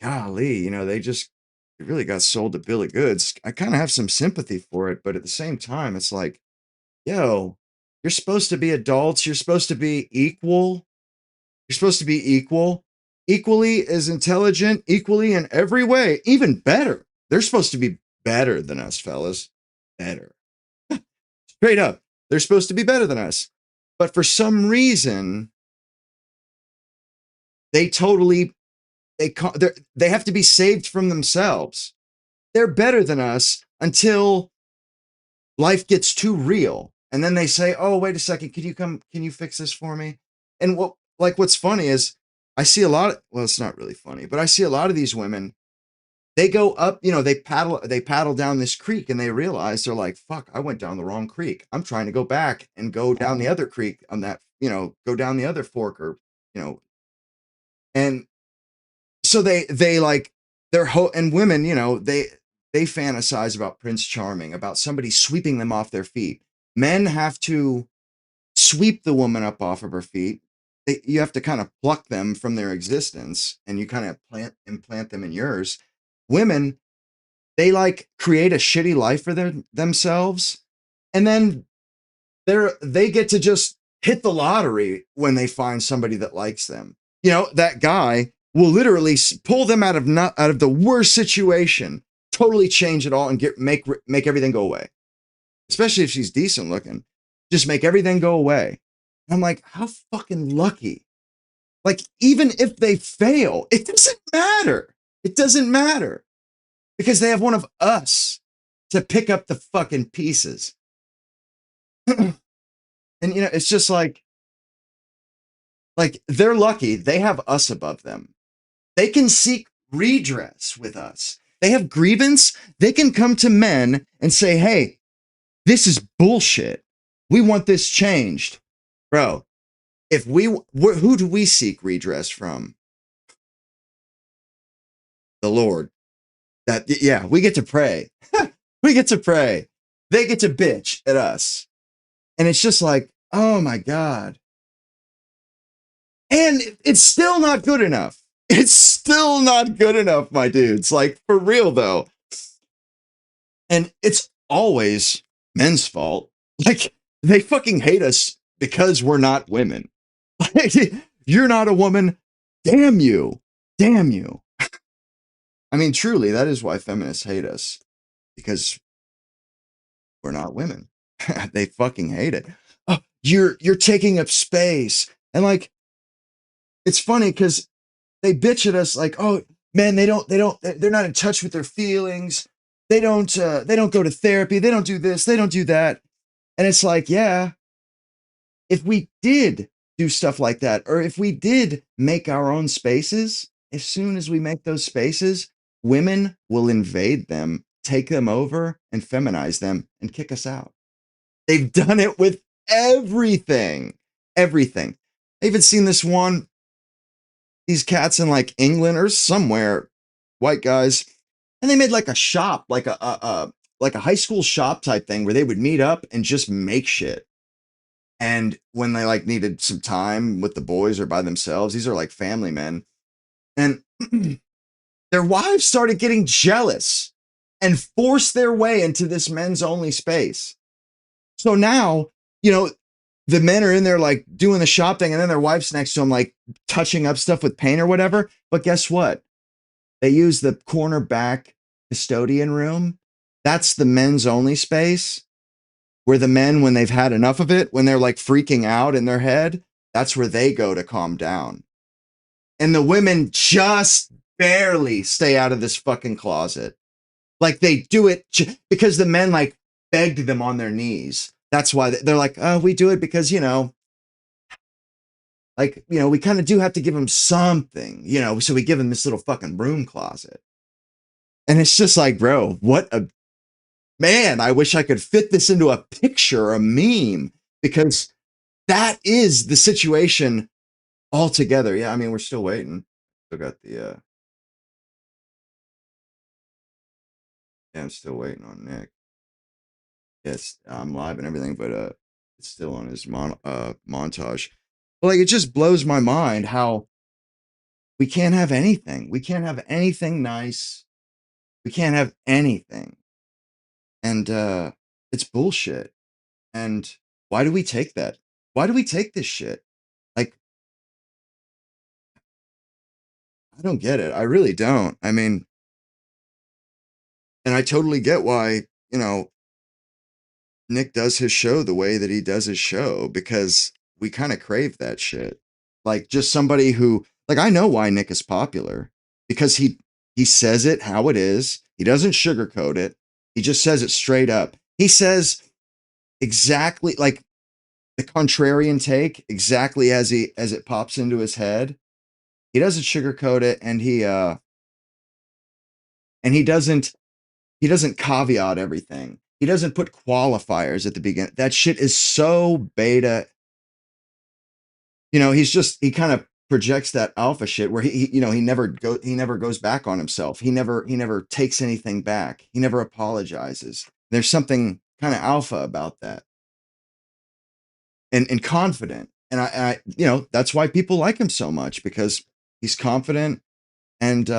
golly, they really got sold a bill of goods. I kind of have some sympathy for it, but at the same time, it's like, yo, you're supposed to be adults. You're supposed to be equal. You're supposed to be equal, equally as intelligent, equally in every way, even better. They're supposed to be better than us, fellas. Better. Straight up. They're supposed to be better than us. But for some reason, they totally, they have to be saved from themselves. They're better than us until life gets too real. And then they say, "Oh, wait a second. Can you fix this for me?" And what's funny is I see a lot of, well, it's not really funny, but I see a lot of these women, they go up, they paddle down this creek, and they realize, they're like, "Fuck, I went down the wrong creek. I'm trying to go back and go down the other creek on that, go down the other fork," or, and so they like, and women, they fantasize about Prince Charming, about somebody sweeping them off their feet. Men have to sweep the woman up off of her feet. You have to kind of pluck them from their existence, and you kind of implant them in yours. Women, they like create a shitty life for themselves, and then they get to just hit the lottery when they find somebody that likes them. That guy will literally pull them out of the worst situation, totally change it all, and make everything go away. Especially if she's decent looking, just make everything go away. And I'm like, how fucking lucky. Like, even if they fail, it doesn't matter. It doesn't matter, because they have one of us to pick up the fucking pieces. And it's just like they're lucky. They have us above them. They can seek redress with us. They have grievance. They can come to men and say, "Hey, this is bullshit. We want this changed." Bro, who do we seek redress from? The Lord. Yeah, we get to pray. We get to pray. They get to bitch at us. And it's just like, oh my God. And it's still not good enough. It's still not good enough, my dudes. Like, for real though. And it's always men's fault. Like, they fucking hate us because we're not women. Like, you're not a woman. Damn you. Damn you. I mean, truly, that is why feminists hate us, because we're not women. They fucking hate it. Oh, you're taking up space. And like, it's funny because they bitch at us like, "Oh, man, they're not in touch with their feelings. they don't go to therapy, they don't do this, they don't do that. And it's like, yeah, if we did do stuff like that, or if we did make our own spaces, as soon as we make those spaces, women will invade them, take them over, and feminize them and kick us out. They've done it with everything. Everything. I even seen this one, these cats in like England or somewhere, white guys, and they made like a shop, like a high school shop type thing where they would meet up and just make shit. And when they like needed some time with the boys or by themselves, these are like family men. And their wives started getting jealous and forced their way into this men's only space. So now, the men are in there like doing the shop thing, and then their wife's next to them, like touching up stuff with paint or whatever. But guess what? They use the corner back custodian room. That's the men's only space where the men, when they've had enough of it, when they're like freaking out in their head, that's where they go to calm down. And the women just barely stay out of this fucking closet. Like they do it because the men like begged them on their knees. That's why they're like, oh, we do it because, we kind of do have to give them something, so we give them this little fucking broom closet. And it's just like, bro, man, I wish I could fit this into a picture or a meme, because that is the situation altogether. Yeah, I mean, we're still waiting. Still got the, I'm still waiting on Nick. Yes, I'm live and everything, but it's still on his montage. But like, it just blows my mind how we can't have anything. We can't have anything nice. We can't have anything. And it's bullshit. And why do we take that? Why do we take this shit? Like, I don't get it. I really don't. I mean, and I totally get why, Nick does his show the way that he does his show, because we kind of crave that shit. Like, just somebody who, like, I know why Nick is popular, because he says it how it is. He doesn't sugarcoat it. He just says it straight up. He says exactly like the contrarian take exactly as it pops into his head. He doesn't sugarcoat it, and he doesn't caveat everything. He doesn't put qualifiers at the beginning. That shit is so beta. He kind of projects that alpha shit where he never goes back on himself. He never takes anything back. He never apologizes. There's something kind of alpha about that, and confident. And I that's why people like him so much, because he's confident, and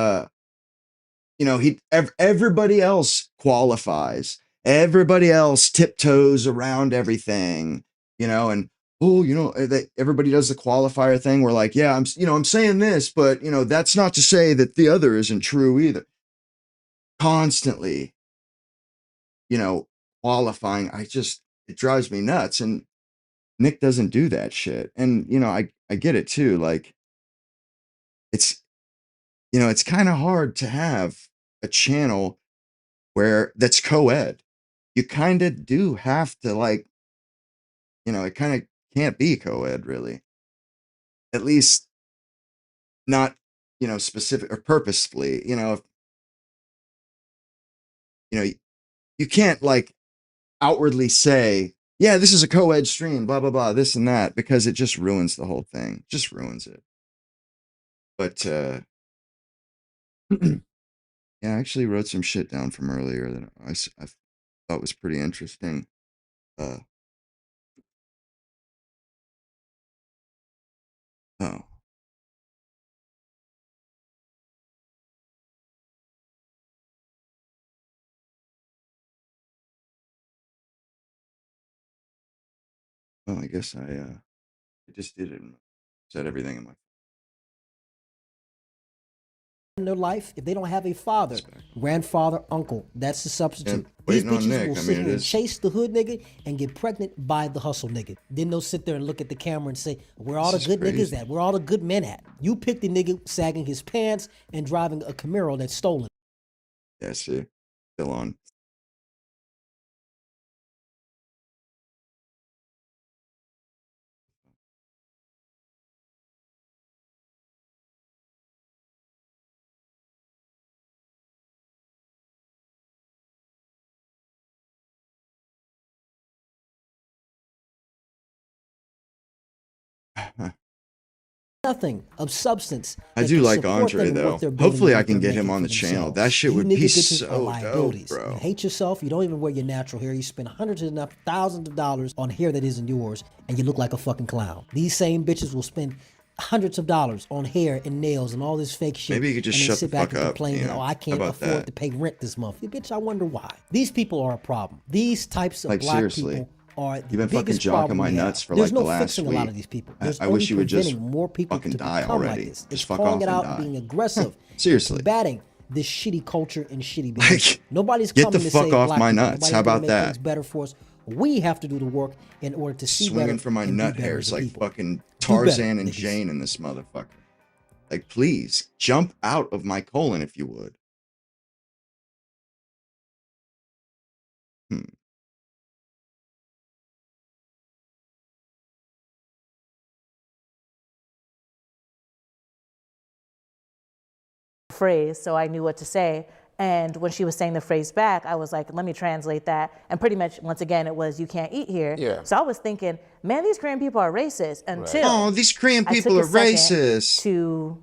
everybody else qualifies. Everybody else tiptoes around everything, and everybody does the qualifier thing. We're like, yeah, I'm saying this, but that's not to say that the other isn't true either. Constantly, qualifying. It drives me nuts. And Nick doesn't do that shit. And, I get it too. Like, it's kind of hard to have a channel where that's co-ed. You kind of do have to, like, it kind of can't be co-ed, really. At least not, specific or purposefully. You can't like outwardly say, yeah, this is a co-ed stream, blah blah blah, this and that, because it just ruins the whole thing. Just ruins it. But yeah, I actually wrote some shit down from earlier that I thought was pretty interesting. Uh, oh, well, I guess I just did it. And said everything in my In their life, if they don't have a father, grandfather, uncle, that's the substitute. Yeah, These waiting on bitches Nick. will I sit mean, here it and is- chase the hood nigga and get pregnant by the hustle nigga. Then they'll sit there and look at the camera and say, where all the This is good niggas crazy. at? Where all the good men at? You pick the nigga sagging his pants and driving a Camaro that's stolen. Yeah, see. Still on. Nothing of substance. I that do can like support Andre them in though. what they're building Hopefully and I what can they're get him making on for the channel. themselves. That shit You would be nigga bitches are so dope, liabilities. bro. You hate yourself. You don't even wear your natural hair. You spend hundreds of thousands of dollars on hair that isn't yours, and you look like a fucking clown. These same bitches will spend hundreds of dollars on hair and nails and all this fake shit. Maybe you could just and then shut sit the back fuck and up, complain you that, know? oh, I How can't about afford that? to pay rent this month. Yeah, bitch, I wonder why. These people are a problem. These types of Like, black seriously. people are the You've been fucking biggest jocking problem my we have. nuts for There's like no the last fixing a lot week. of these people. There's I only wish you would just preventing more people fucking to die become already. like this. Just It's fuck calling off it and out die. and being aggressive. Seriously. And combating this shitty culture and shitty behavior. Like, Nobody's get coming the to fuck save off black my people. nuts. Nobody's How gonna about make that? things better for us. We have to do the work in order to see Swinging better from my and nut do better hairs as a like people. fucking Do better, Tarzan and niggas. Jane in this motherfucker. Like, please jump out of my colon if you would. phrase, so I knew what to say. And when she was saying the phrase back, I was like, let me translate that. And pretty much, once again, it was, you can't eat here. Yeah. So I was thinking, man, these Korean people are racist until Oh, these Korean I took people a are second racist. to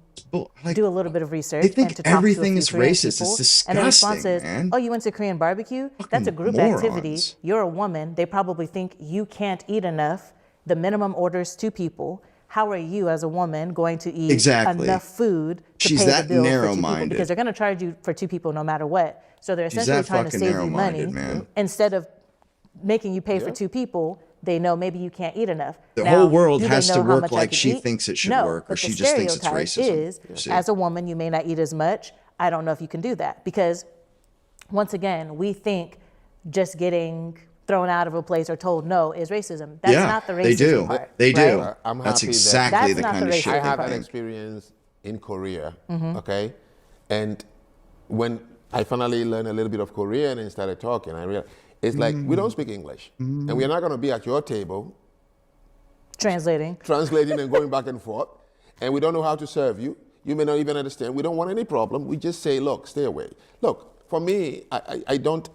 Like, do a little bit of research they think and to talk everything to a is few Korean racist. It's people. And the response disgusting, is, man. oh, you went to Korean barbecue? That's a group morons. activity. You're a woman. They probably think you can't eat enough. The minimum order's 2 people. How are you as a woman going to eat Exactly. enough food to She's pay that the bill for 2 people? narrow-minded. Because they're going to charge you for 2 people no matter what. So they're She's essentially that trying to fucking save you money. narrow-minded, man. Instead of making you pay for Yeah. 2 people, they know maybe you can't eat enough. The Now, whole world do they has to know how work much I like can she eat? thinks it should No, work, or but she the just thinks it's stereotype racism. is, You see? as a woman, you may not eat as much. I don't know if you can do that. Because, once again, we think just getting thrown out of a place or told no is racism. That's Yeah, not the racism they do. part. They do. right? I'm That's happy that- exactly That's the not kind the of racism shit I they had that think. experience in Korea, okay? And when I finally learned a little bit of Korean and started talking, I realized it's like we don't speak English. And we're not going to be at your table Translating. translating and going back and forth. And we don't know how to serve you. You may not even understand. We don't want any problem. We just say, look, stay away. Look, for me, I don't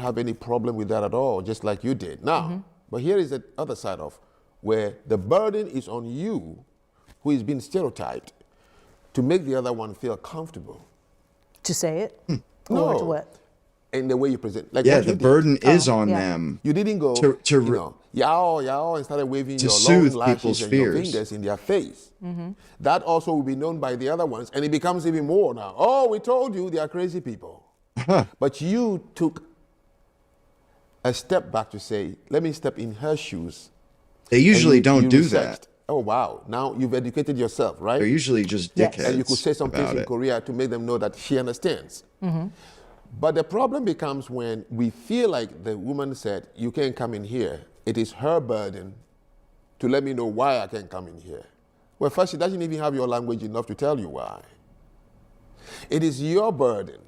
have any problem with that at all, just like you did. Now, but here is the other side of where the burden is on you, who is being stereotyped, to make the other one feel comfortable. To say it? Or No. to what? In the way you present. Like Yeah, what the you did. burden is on yeah. them. You didn't go, To you know, yao, yao, and started waving to your long soothe lashes people's and your fears. fingers in their face. That also will be known by the other ones, and it becomes even more now. Oh, we told you they are crazy people. But you took a step back to say, let me step in her shoes. They And usually you don't do researched. that. Oh, wow. Now you've educated yourself, right? They're usually just Yes. dickheads And you could say some things about in it. Korea to make them know that she understands. But the problem becomes when we feel like the woman said, you can't come in here. It is her burden to let me know why I can't come in here. Well, first, she doesn't even have your language enough to tell you why. It is your burden.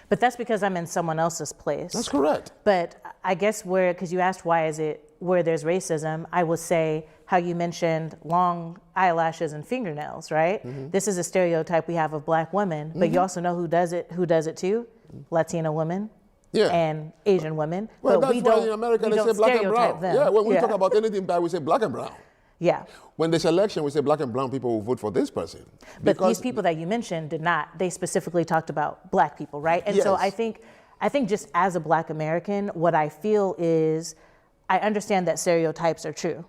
But that's because I'm in someone else's place. That's correct. But I guess because you asked why is it where there's racism, I would say how you mentioned long eyelashes and fingernails, right? This is a stereotype we have of black women, but you also know who does it too? Latina women. Yeah. And Asian women. Well, but that's we why don't, in America we they don't say black and stereotype brown. them. Yeah, when we talk about anything bad, we say black and brown. Yeah. When there's election, we say black and brown people will vote for this person. But these people that you mentioned did not. They specifically talked about black people, right? And so Yes. I think just as a black American, what I feel is I understand that stereotypes are true.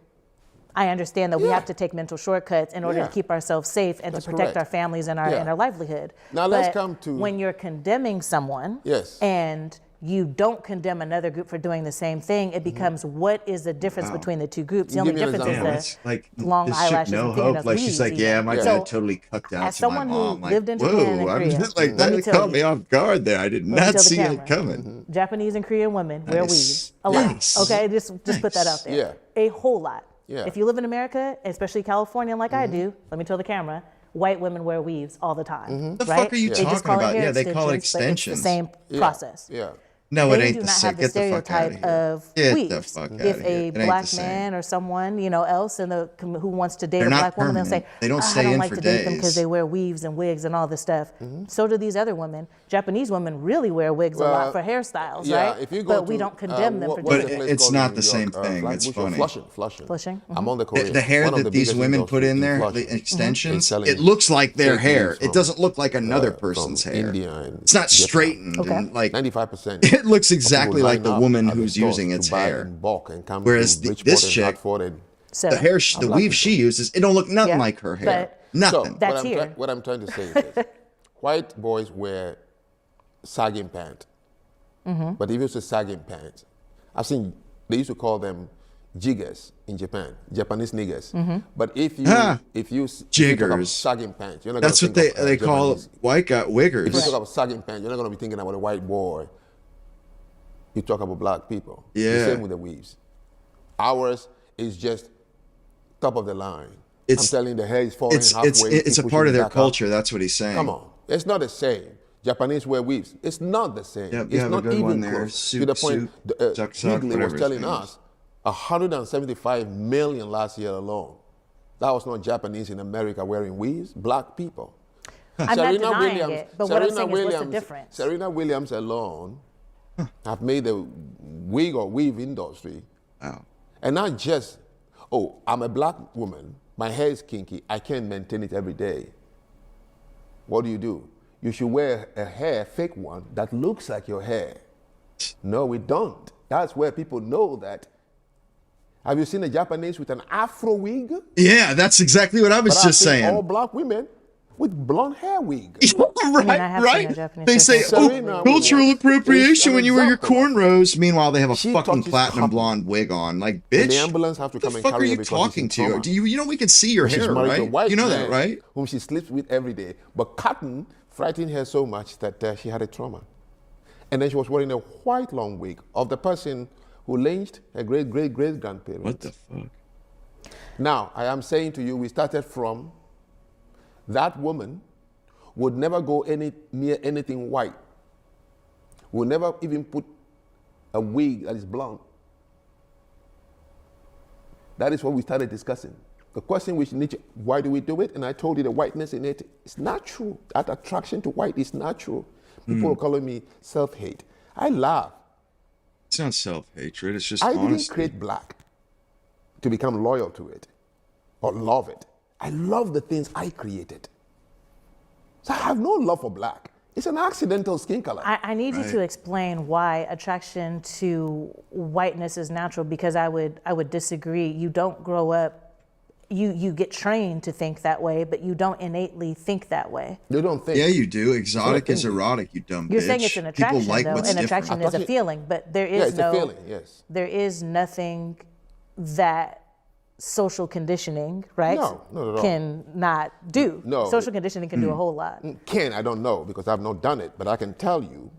I understand that we Yeah. have to take mental shortcuts in order Yeah. to keep ourselves safe and That's to protect correct. our families and Yeah. our livelihood. Now let's But come to- when you're condemning someone Yes. and you don't condemn another group for doing the same thing, it becomes what is the difference between the 2 groups? The Give only me an difference is example. the It's like long this chick, eyelashes no and hope. fingernails. Like We she's like, see yeah, that. my Yeah. dad So, totally cucked out as to my someone who mom. Like, lived in whoa, Japan and I'm Korea, just like let me that tell caught you. me off guard there. I did me not tell the see camera. it coming. Japanese and Korean women wear Nice. weaves a lot. Nice. Okay, just put that out there. Yeah. A whole lot. Yeah. If you live in America, especially California, like I do, let me tell the camera, white women wear weaves all the time, The right? fuck are you They just talking call about? it hair Yeah, they call it extensions, but it's the extensions. same process. Yeah. No, They it ain't do the not same. have the Get the fuck out of stereotype here. of Get the weaves. fuck out If of here. a It ain't the black same. man or someone, else in the who wants to date They're a not black woman, they'll say, permanent. They don't "Ah, stay I don't in like for to date them because days. they wear weaves and wigs and all this stuff." So do these other women. Japanese women really wear wigs a Well, lot for hairstyles, yeah, right? if you go but we to, don't condemn them for what's doing the it. place It's called in not New the same York? thing. It's Flatbush or funny. Flushing. Flushing, I'm on the The, Korean. the hair One of that the these biggest women put industry in there, Flushing, the extensions, selling it looks like their fake hair. weaves It from, doesn't look like another from person's hair. India and It's not Vietnam. straightened Okay. and like 95%. it looks of people exactly like the line up woman at the who's stores using to its buy hair. in bulk and come Whereas to this Bridgeport and chick, Hartford and So the hair, the black weave she people. uses, it don't look nothing Yeah, like her hair. but- Nothing. So That's here. what I'm trying to say is this. White boys wear sagging pants. But if you say sagging pants, I've seen, they used to call them jiggers in Japan, Japanese niggers. But if you Ah, if you talk about jiggers. sagging pants, you're not That's going what to think they of call Japanese. white guy If you wiggers. talk about sagging pants, you're not going to be thinking about a white boy. You talk about black people. Yeah. The same with the weaves. Ours is just top of the line. It's- I'm telling you, the hair is falling It's halfway. it's a keep part pushing of their back up. culture. That's what he's saying. Come on, it's not the same. Japanese wear weaves. It's not the same. Yep, you it's have a not good even one there. close. Soup, to the point, soup, suck, suck, Higley was whatever his telling name us 175 million last year alone. That was not Japanese in America wearing weaves. Black people. I'm not denying it, but what I'm saying is what's the difference? Serena Williams alone have made the wig or weave industry. Wow. And not just, oh, I'm a black woman, my hair is kinky, I can't maintain it every day. What do? You should wear a hair, fake one, that looks like your hair. No, we don't. That's where people know that. Have you seen a Japanese with an afro wig? Yeah, that's exactly what I was But I've just seen saying. all black women with blonde hair wig. right, I have seen a right. Japanese They say, person Serena "Oh, cultural Williams appropriation is when an you wear your example of it. cornrows." Meanwhile, they have a She fucking touches platinum cotton. blonde wig on. Like, And the bitch, ambulance have to what come the and fuck carry are her you because talking she's in to? trauma. Do you know we can see your She's hair, married to a right? white You know man that, right? whom she sleeps with every day. But cotton frightened her so much that she had a trauma. And then she was wearing a white long wig of the person who lynched her great-great-great-grandparents. What the fuck? Now, I am saying to you, we started from that woman would never go near anything white, would never even put a wig that is blonde. That is what we started discussing. The question which need to, why do we do it? And I told you the whiteness in it is natural. That attraction to white is natural. People are calling me self-hate. I laugh. It's not self-hatred. It's just I honesty. didn't create black to become loyal to it or love it. I love the things I created. So I have no love for black. It's an accidental skin color. I need you to explain why attraction to whiteness is natural, because I would disagree. You don't grow up, you get trained to think that way, but you don't innately think that way. They don't think. Yeah, you do. Exotic is thinking. erotic, you dumb You're bitch. saying it's an attraction, People like though. what's An attraction different. is a feeling, but there is Yeah, it's no a feeling, yes. there is nothing that social conditioning, right? No, not at all. Can not do. No. Social conditioning can do a whole lot. I don't know because I've not done it, but I can tell you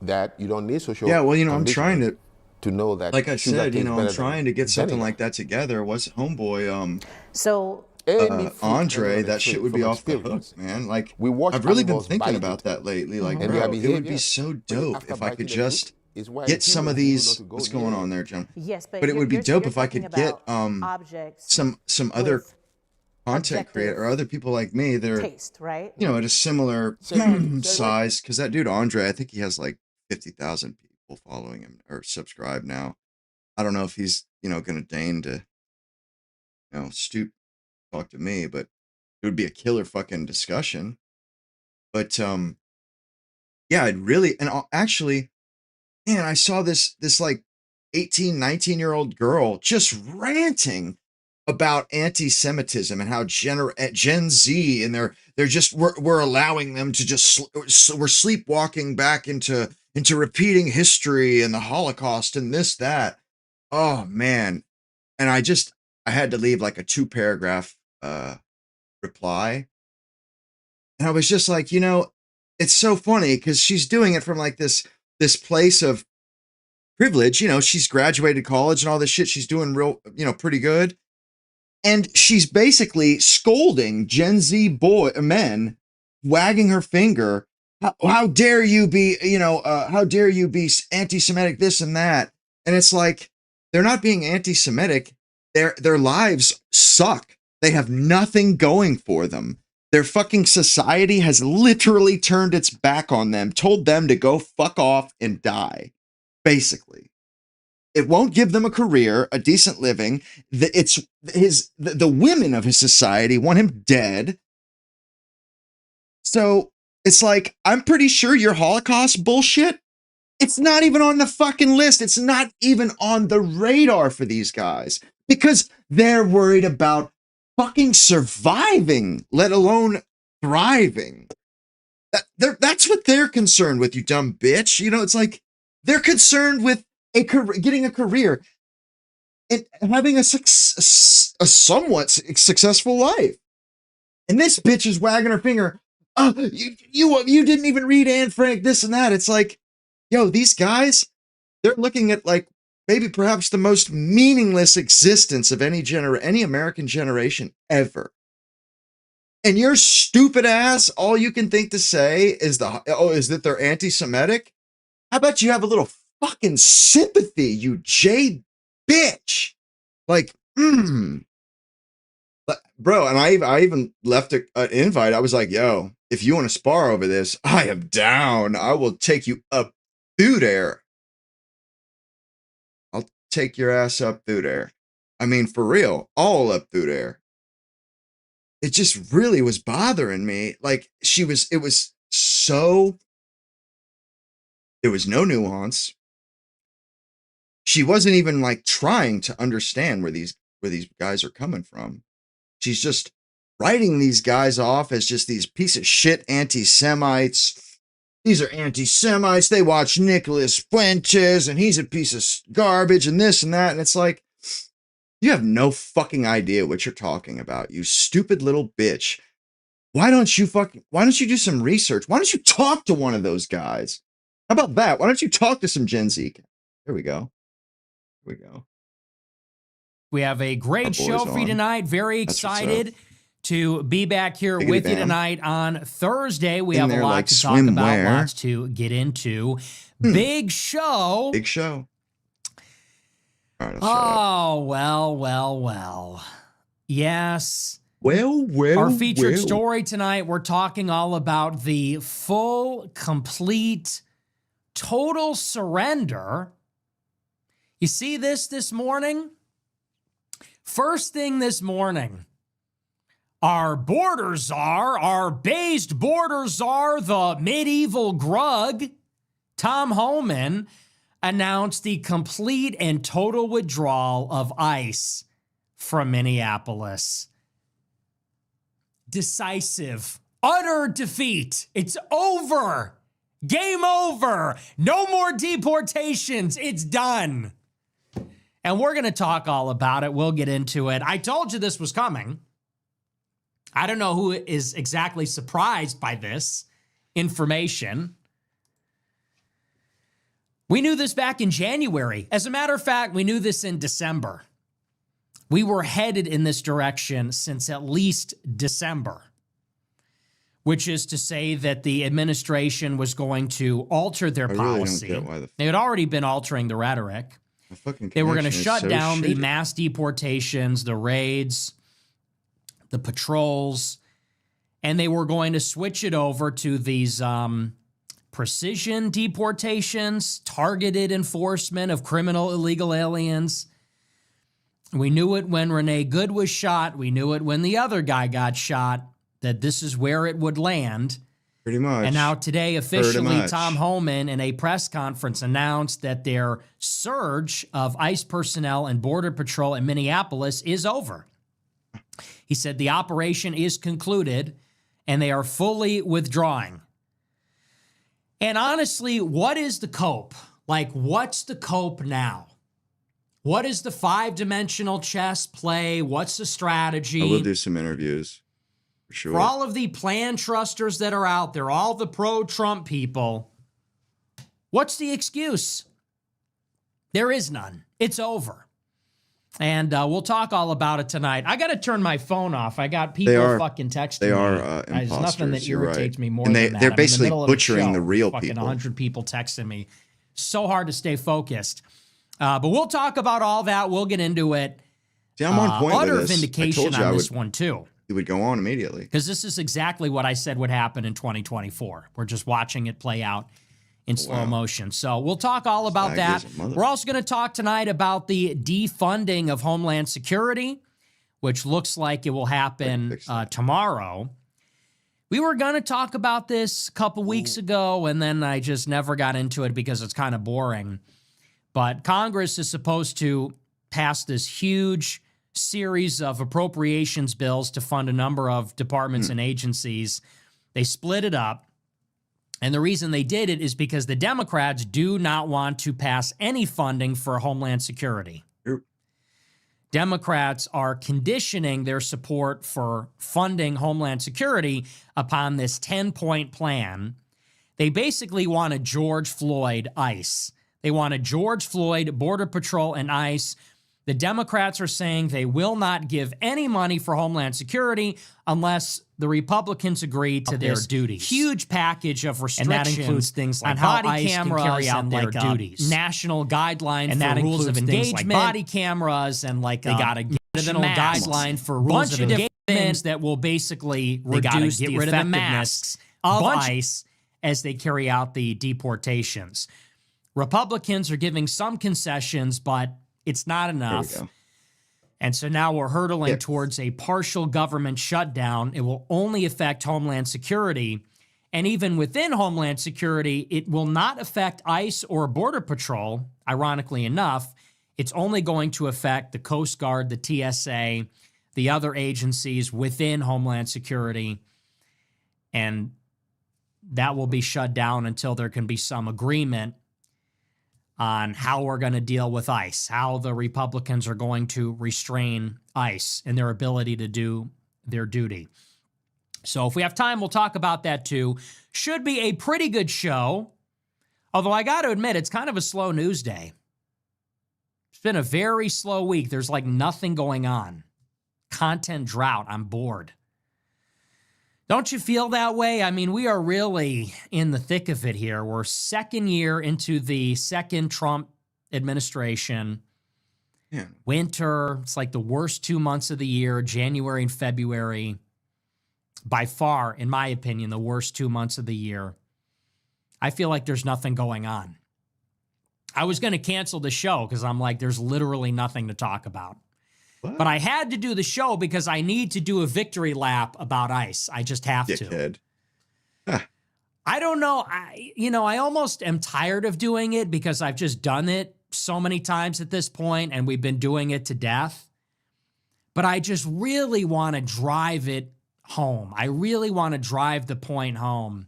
that you don't need social Yeah, well, I'm trying conditioning to know that like I sugar said, tastes I'm better trying than to get something vanilla. like that together. What's homeboy, So Any fruit Andre, and that shit would be from off the hook, experience. man. Like, We watch I've really been animals thinking bite about it. that lately. Like, And bro, their it would behavior. be so But dope after if I could biting the just fruit is why get some of humans know these. not to go What's going near on it. there, John? yes, but it would be you're dope if I talking could get about objects some other with content objective creator or other people like me that are taste, right? at a similar Same. size. Because that dude Andre, I think he has like 50,000 people following him or subscribe now. I don't know if he's going to deign to stoop talk to me, but it would be a killer fucking discussion. But yeah, I'd really actually, man, I saw this like 18, 19-year-old girl just ranting about anti-Semitism and how Gen Z and they're just we're allowing them to just we're sleepwalking back into repeating history and the Holocaust and this that. Oh man, and I had to leave like a 2-paragraph reply, and I was just like, it's so funny because she's doing it from like this place of privilege. She's graduated college and all this shit. She's doing real, pretty good. And she's basically scolding Gen Z men, wagging her finger. How dare you be, how dare you be anti-Semitic, this and that. And it's like, they're not being anti-Semitic. Their lives suck. They have nothing going for them. Their fucking society has literally turned its back on them, told them to go fuck off and die, basically. It won't give them a career, a decent living. The women of his society want him dead. So it's like, I'm pretty sure your Holocaust bullshit, it's not even on the fucking list. It's not even on the radar for these guys because they're worried about fucking surviving, let alone thriving. That's what they're concerned with, you dumb bitch. It's like they're concerned with getting a career and having a somewhat successful life. And this bitch is wagging her finger. Oh, you didn't even read Anne Frank, this and that. It's like, yo, these guys, they're looking at like maybe perhaps the most meaningless existence of any American generation ever. And your stupid ass, all you can think to say is that they're anti-Semitic? How about you have a little fucking sympathy, you jade bitch? Like, bro, and I even left an invite. I was like, yo, if you want to spar over this, I am down. I will take you up through there. I'll take your ass up through there. I mean, for real, all up through there. It just really was bothering me. Like, there was no nuance. She wasn't even like trying to understand where these guys are coming from. She's just writing these guys off as just these piece of shit anti-Semites. These are anti-Semites. They watch Nicholas Fuentes and he's a piece of garbage and this and that. And it's like, you have no fucking idea what you're talking about, you stupid little bitch. Why don't you do some research? Why don't you talk to one of those guys? How about that? Why don't you talk to some Gen Z? Here we go. We have a great show for you tonight. Very excited to be back here with you tonight on Thursday. We have a lot to talk about, lots to get into. Big show. Big show. All right, oh, well. Yes. Well. Our featured story tonight, we're talking all about the full, complete, total surrender. You see this morning? First thing this morning, our border czar, our based border czar, the medieval grug, Tom Homan, announced the complete and total withdrawal of ICE from Minneapolis. Decisive, utter defeat. It's over. Game over. No more deportations. It's done. And we're going to talk all about it. We'll get into it. I told you this was coming. I don't know who is exactly surprised by this information. We knew this back in January. As a matter of fact, we knew this in December. We were headed in this direction since at least December, which is to say that the administration was going to alter their policy. Really don't get why they had already been altering the rhetoric. They were going to shut down the mass deportations, the raids, the patrols, and they were going to switch it over to these precision deportations, targeted enforcement of criminal illegal aliens. We knew it when Renee Good was shot. We knew it when the other guy got shot, that this is where it would land. Pretty much. And now today, officially, Tom Homan in a press conference announced that their surge of ICE personnel and Border Patrol in Minneapolis is over. He said the operation is concluded and they are fully withdrawing. And honestly, what is the cope? Like, what's the cope now? What is the five-dimensional chess play? What's the strategy? I will do some interviews. Sure. For all of the plan trusters that are out there, all the pro-Trump people, what's the excuse? There is none. It's over. And we'll talk all about it tonight. I got to turn my phone off. I got people fucking texting me. They are There's nothing that imposters. You're irritates right. me more And than that. they're I'm in the basically middle of a butchering show, the real fucking people. 100 people texting me. So hard to stay focused. But we'll talk about all that. We'll get into it. See, I'm on point Utter with this. vindication on this one, too. It would go on immediately. Because this is exactly what I said would happen in 2024. We're just watching it play out in slow motion. So we'll talk all about that. We're also going to talk tonight about the defunding of Homeland Security, which looks like it will happen tomorrow. We were going to talk about this a couple weeks ago, and then I just never got into it because it's kind of boring. But Congress is supposed to pass this huge series of appropriations bills to fund a number of departments and agencies. They split it up. And the reason they did it is because the Democrats do not want to pass any funding for Homeland Security. Democrats are conditioning their support for funding Homeland Security upon this 10-point plan. They basically want a George Floyd ICE. They want a George Floyd Border Patrol and ICE. The Democrats are saying they will not give any money for Homeland Security unless the Republicans agree to their duties. Huge package of restrictions, and that includes things like body cameras carry out and their duties, national guidelines and for rules of engagement, like body cameras, and like they got a national guideline for rules of engagement that will basically reduce the effectiveness of ICE as they carry out the deportations. Republicans are giving some concessions, but it's not enough. And so now we're hurtling towards a partial government shutdown. It will only affect Homeland Security. And even within Homeland Security, it will not affect ICE or Border Patrol, ironically enough. It's only going to affect the Coast Guard, the TSA, the other agencies within Homeland Security. And that will be shut down until there can be some agreement on how we're going to deal with ICE, how the Republicans are going to restrain ICE and their ability to do their duty. So if we have time, we'll talk about that too. Should be a pretty good show, although I got to admit, it's kind of a slow news day. It's been a very slow week. There's like nothing going on. Content drought. I'm bored. Don't you feel that way? I mean, we are really in the thick of it here. We're second year into the second Trump administration. Yeah. Winter, it's like the worst 2 months of the year, January and February. By far, in my opinion, the worst 2 months of the year. I feel like there's nothing going on. I was going to cancel the show because I'm like, there's literally nothing to talk about. What? But I had to do the show because I need to do a victory lap about ICE. I just have to. I don't know. I almost am tired of doing it because I've just done it so many times at this point and we've been doing it to death. But I just really want to drive it home. I really want to drive the point home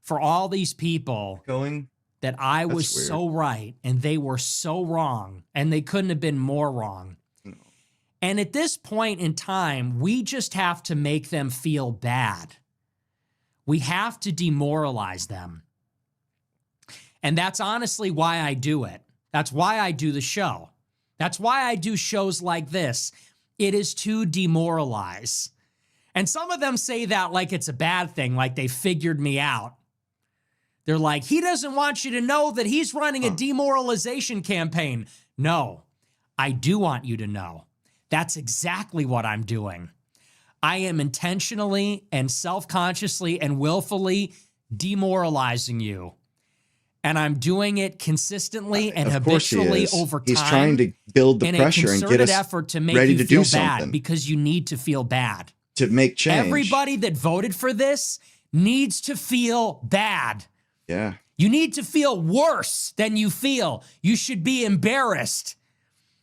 for all these people that I was so right and they were so wrong and they couldn't have been more wrong. And at this point in time, we just have to make them feel bad. We have to demoralize them. And that's honestly why I do it. That's why I do the show. That's why I do shows like this. It is to demoralize. And some of them say that like it's a bad thing, like they figured me out. They're like, he doesn't want you to know that he's running a demoralization campaign. No, I do want you to know. That's exactly what I'm doing. I am intentionally and self-consciously and willfully demoralizing you. And I'm doing it consistently and habitually over time. He's trying to build the pressure and get us effort to make ready you to feel do bad something. because you need to feel bad. To make change. Everybody that voted for this needs to feel bad. Yeah. You need to feel worse than you feel. You should be embarrassed.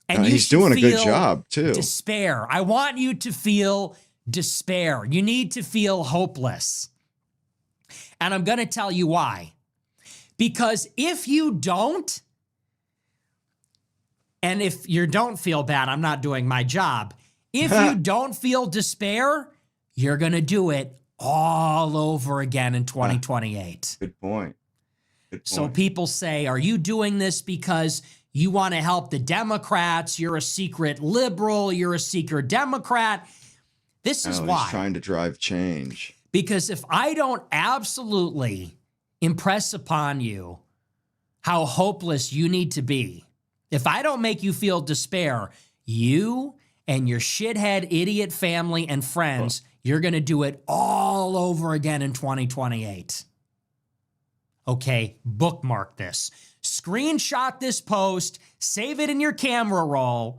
And he's doing a good job too. Despair. I want you to feel despair. You need to feel hopeless. And I'm going to tell you why. Because if you don't, and if you don't feel bad, I'm not doing my job. If you don't feel despair, you're going to do it all over again in 2028. Good point. So people say, are you doing this because You want to help the Democrats. You're a secret liberal. You're a secret Democrat. This is why. He's trying to drive change. Because if I don't absolutely impress upon you how hopeless you need to be, if I don't make you feel despair, you and your shithead idiot family and friends, you're going to do it all over again in 2028. Okay, bookmark this. Screenshot this post, save it in your camera roll,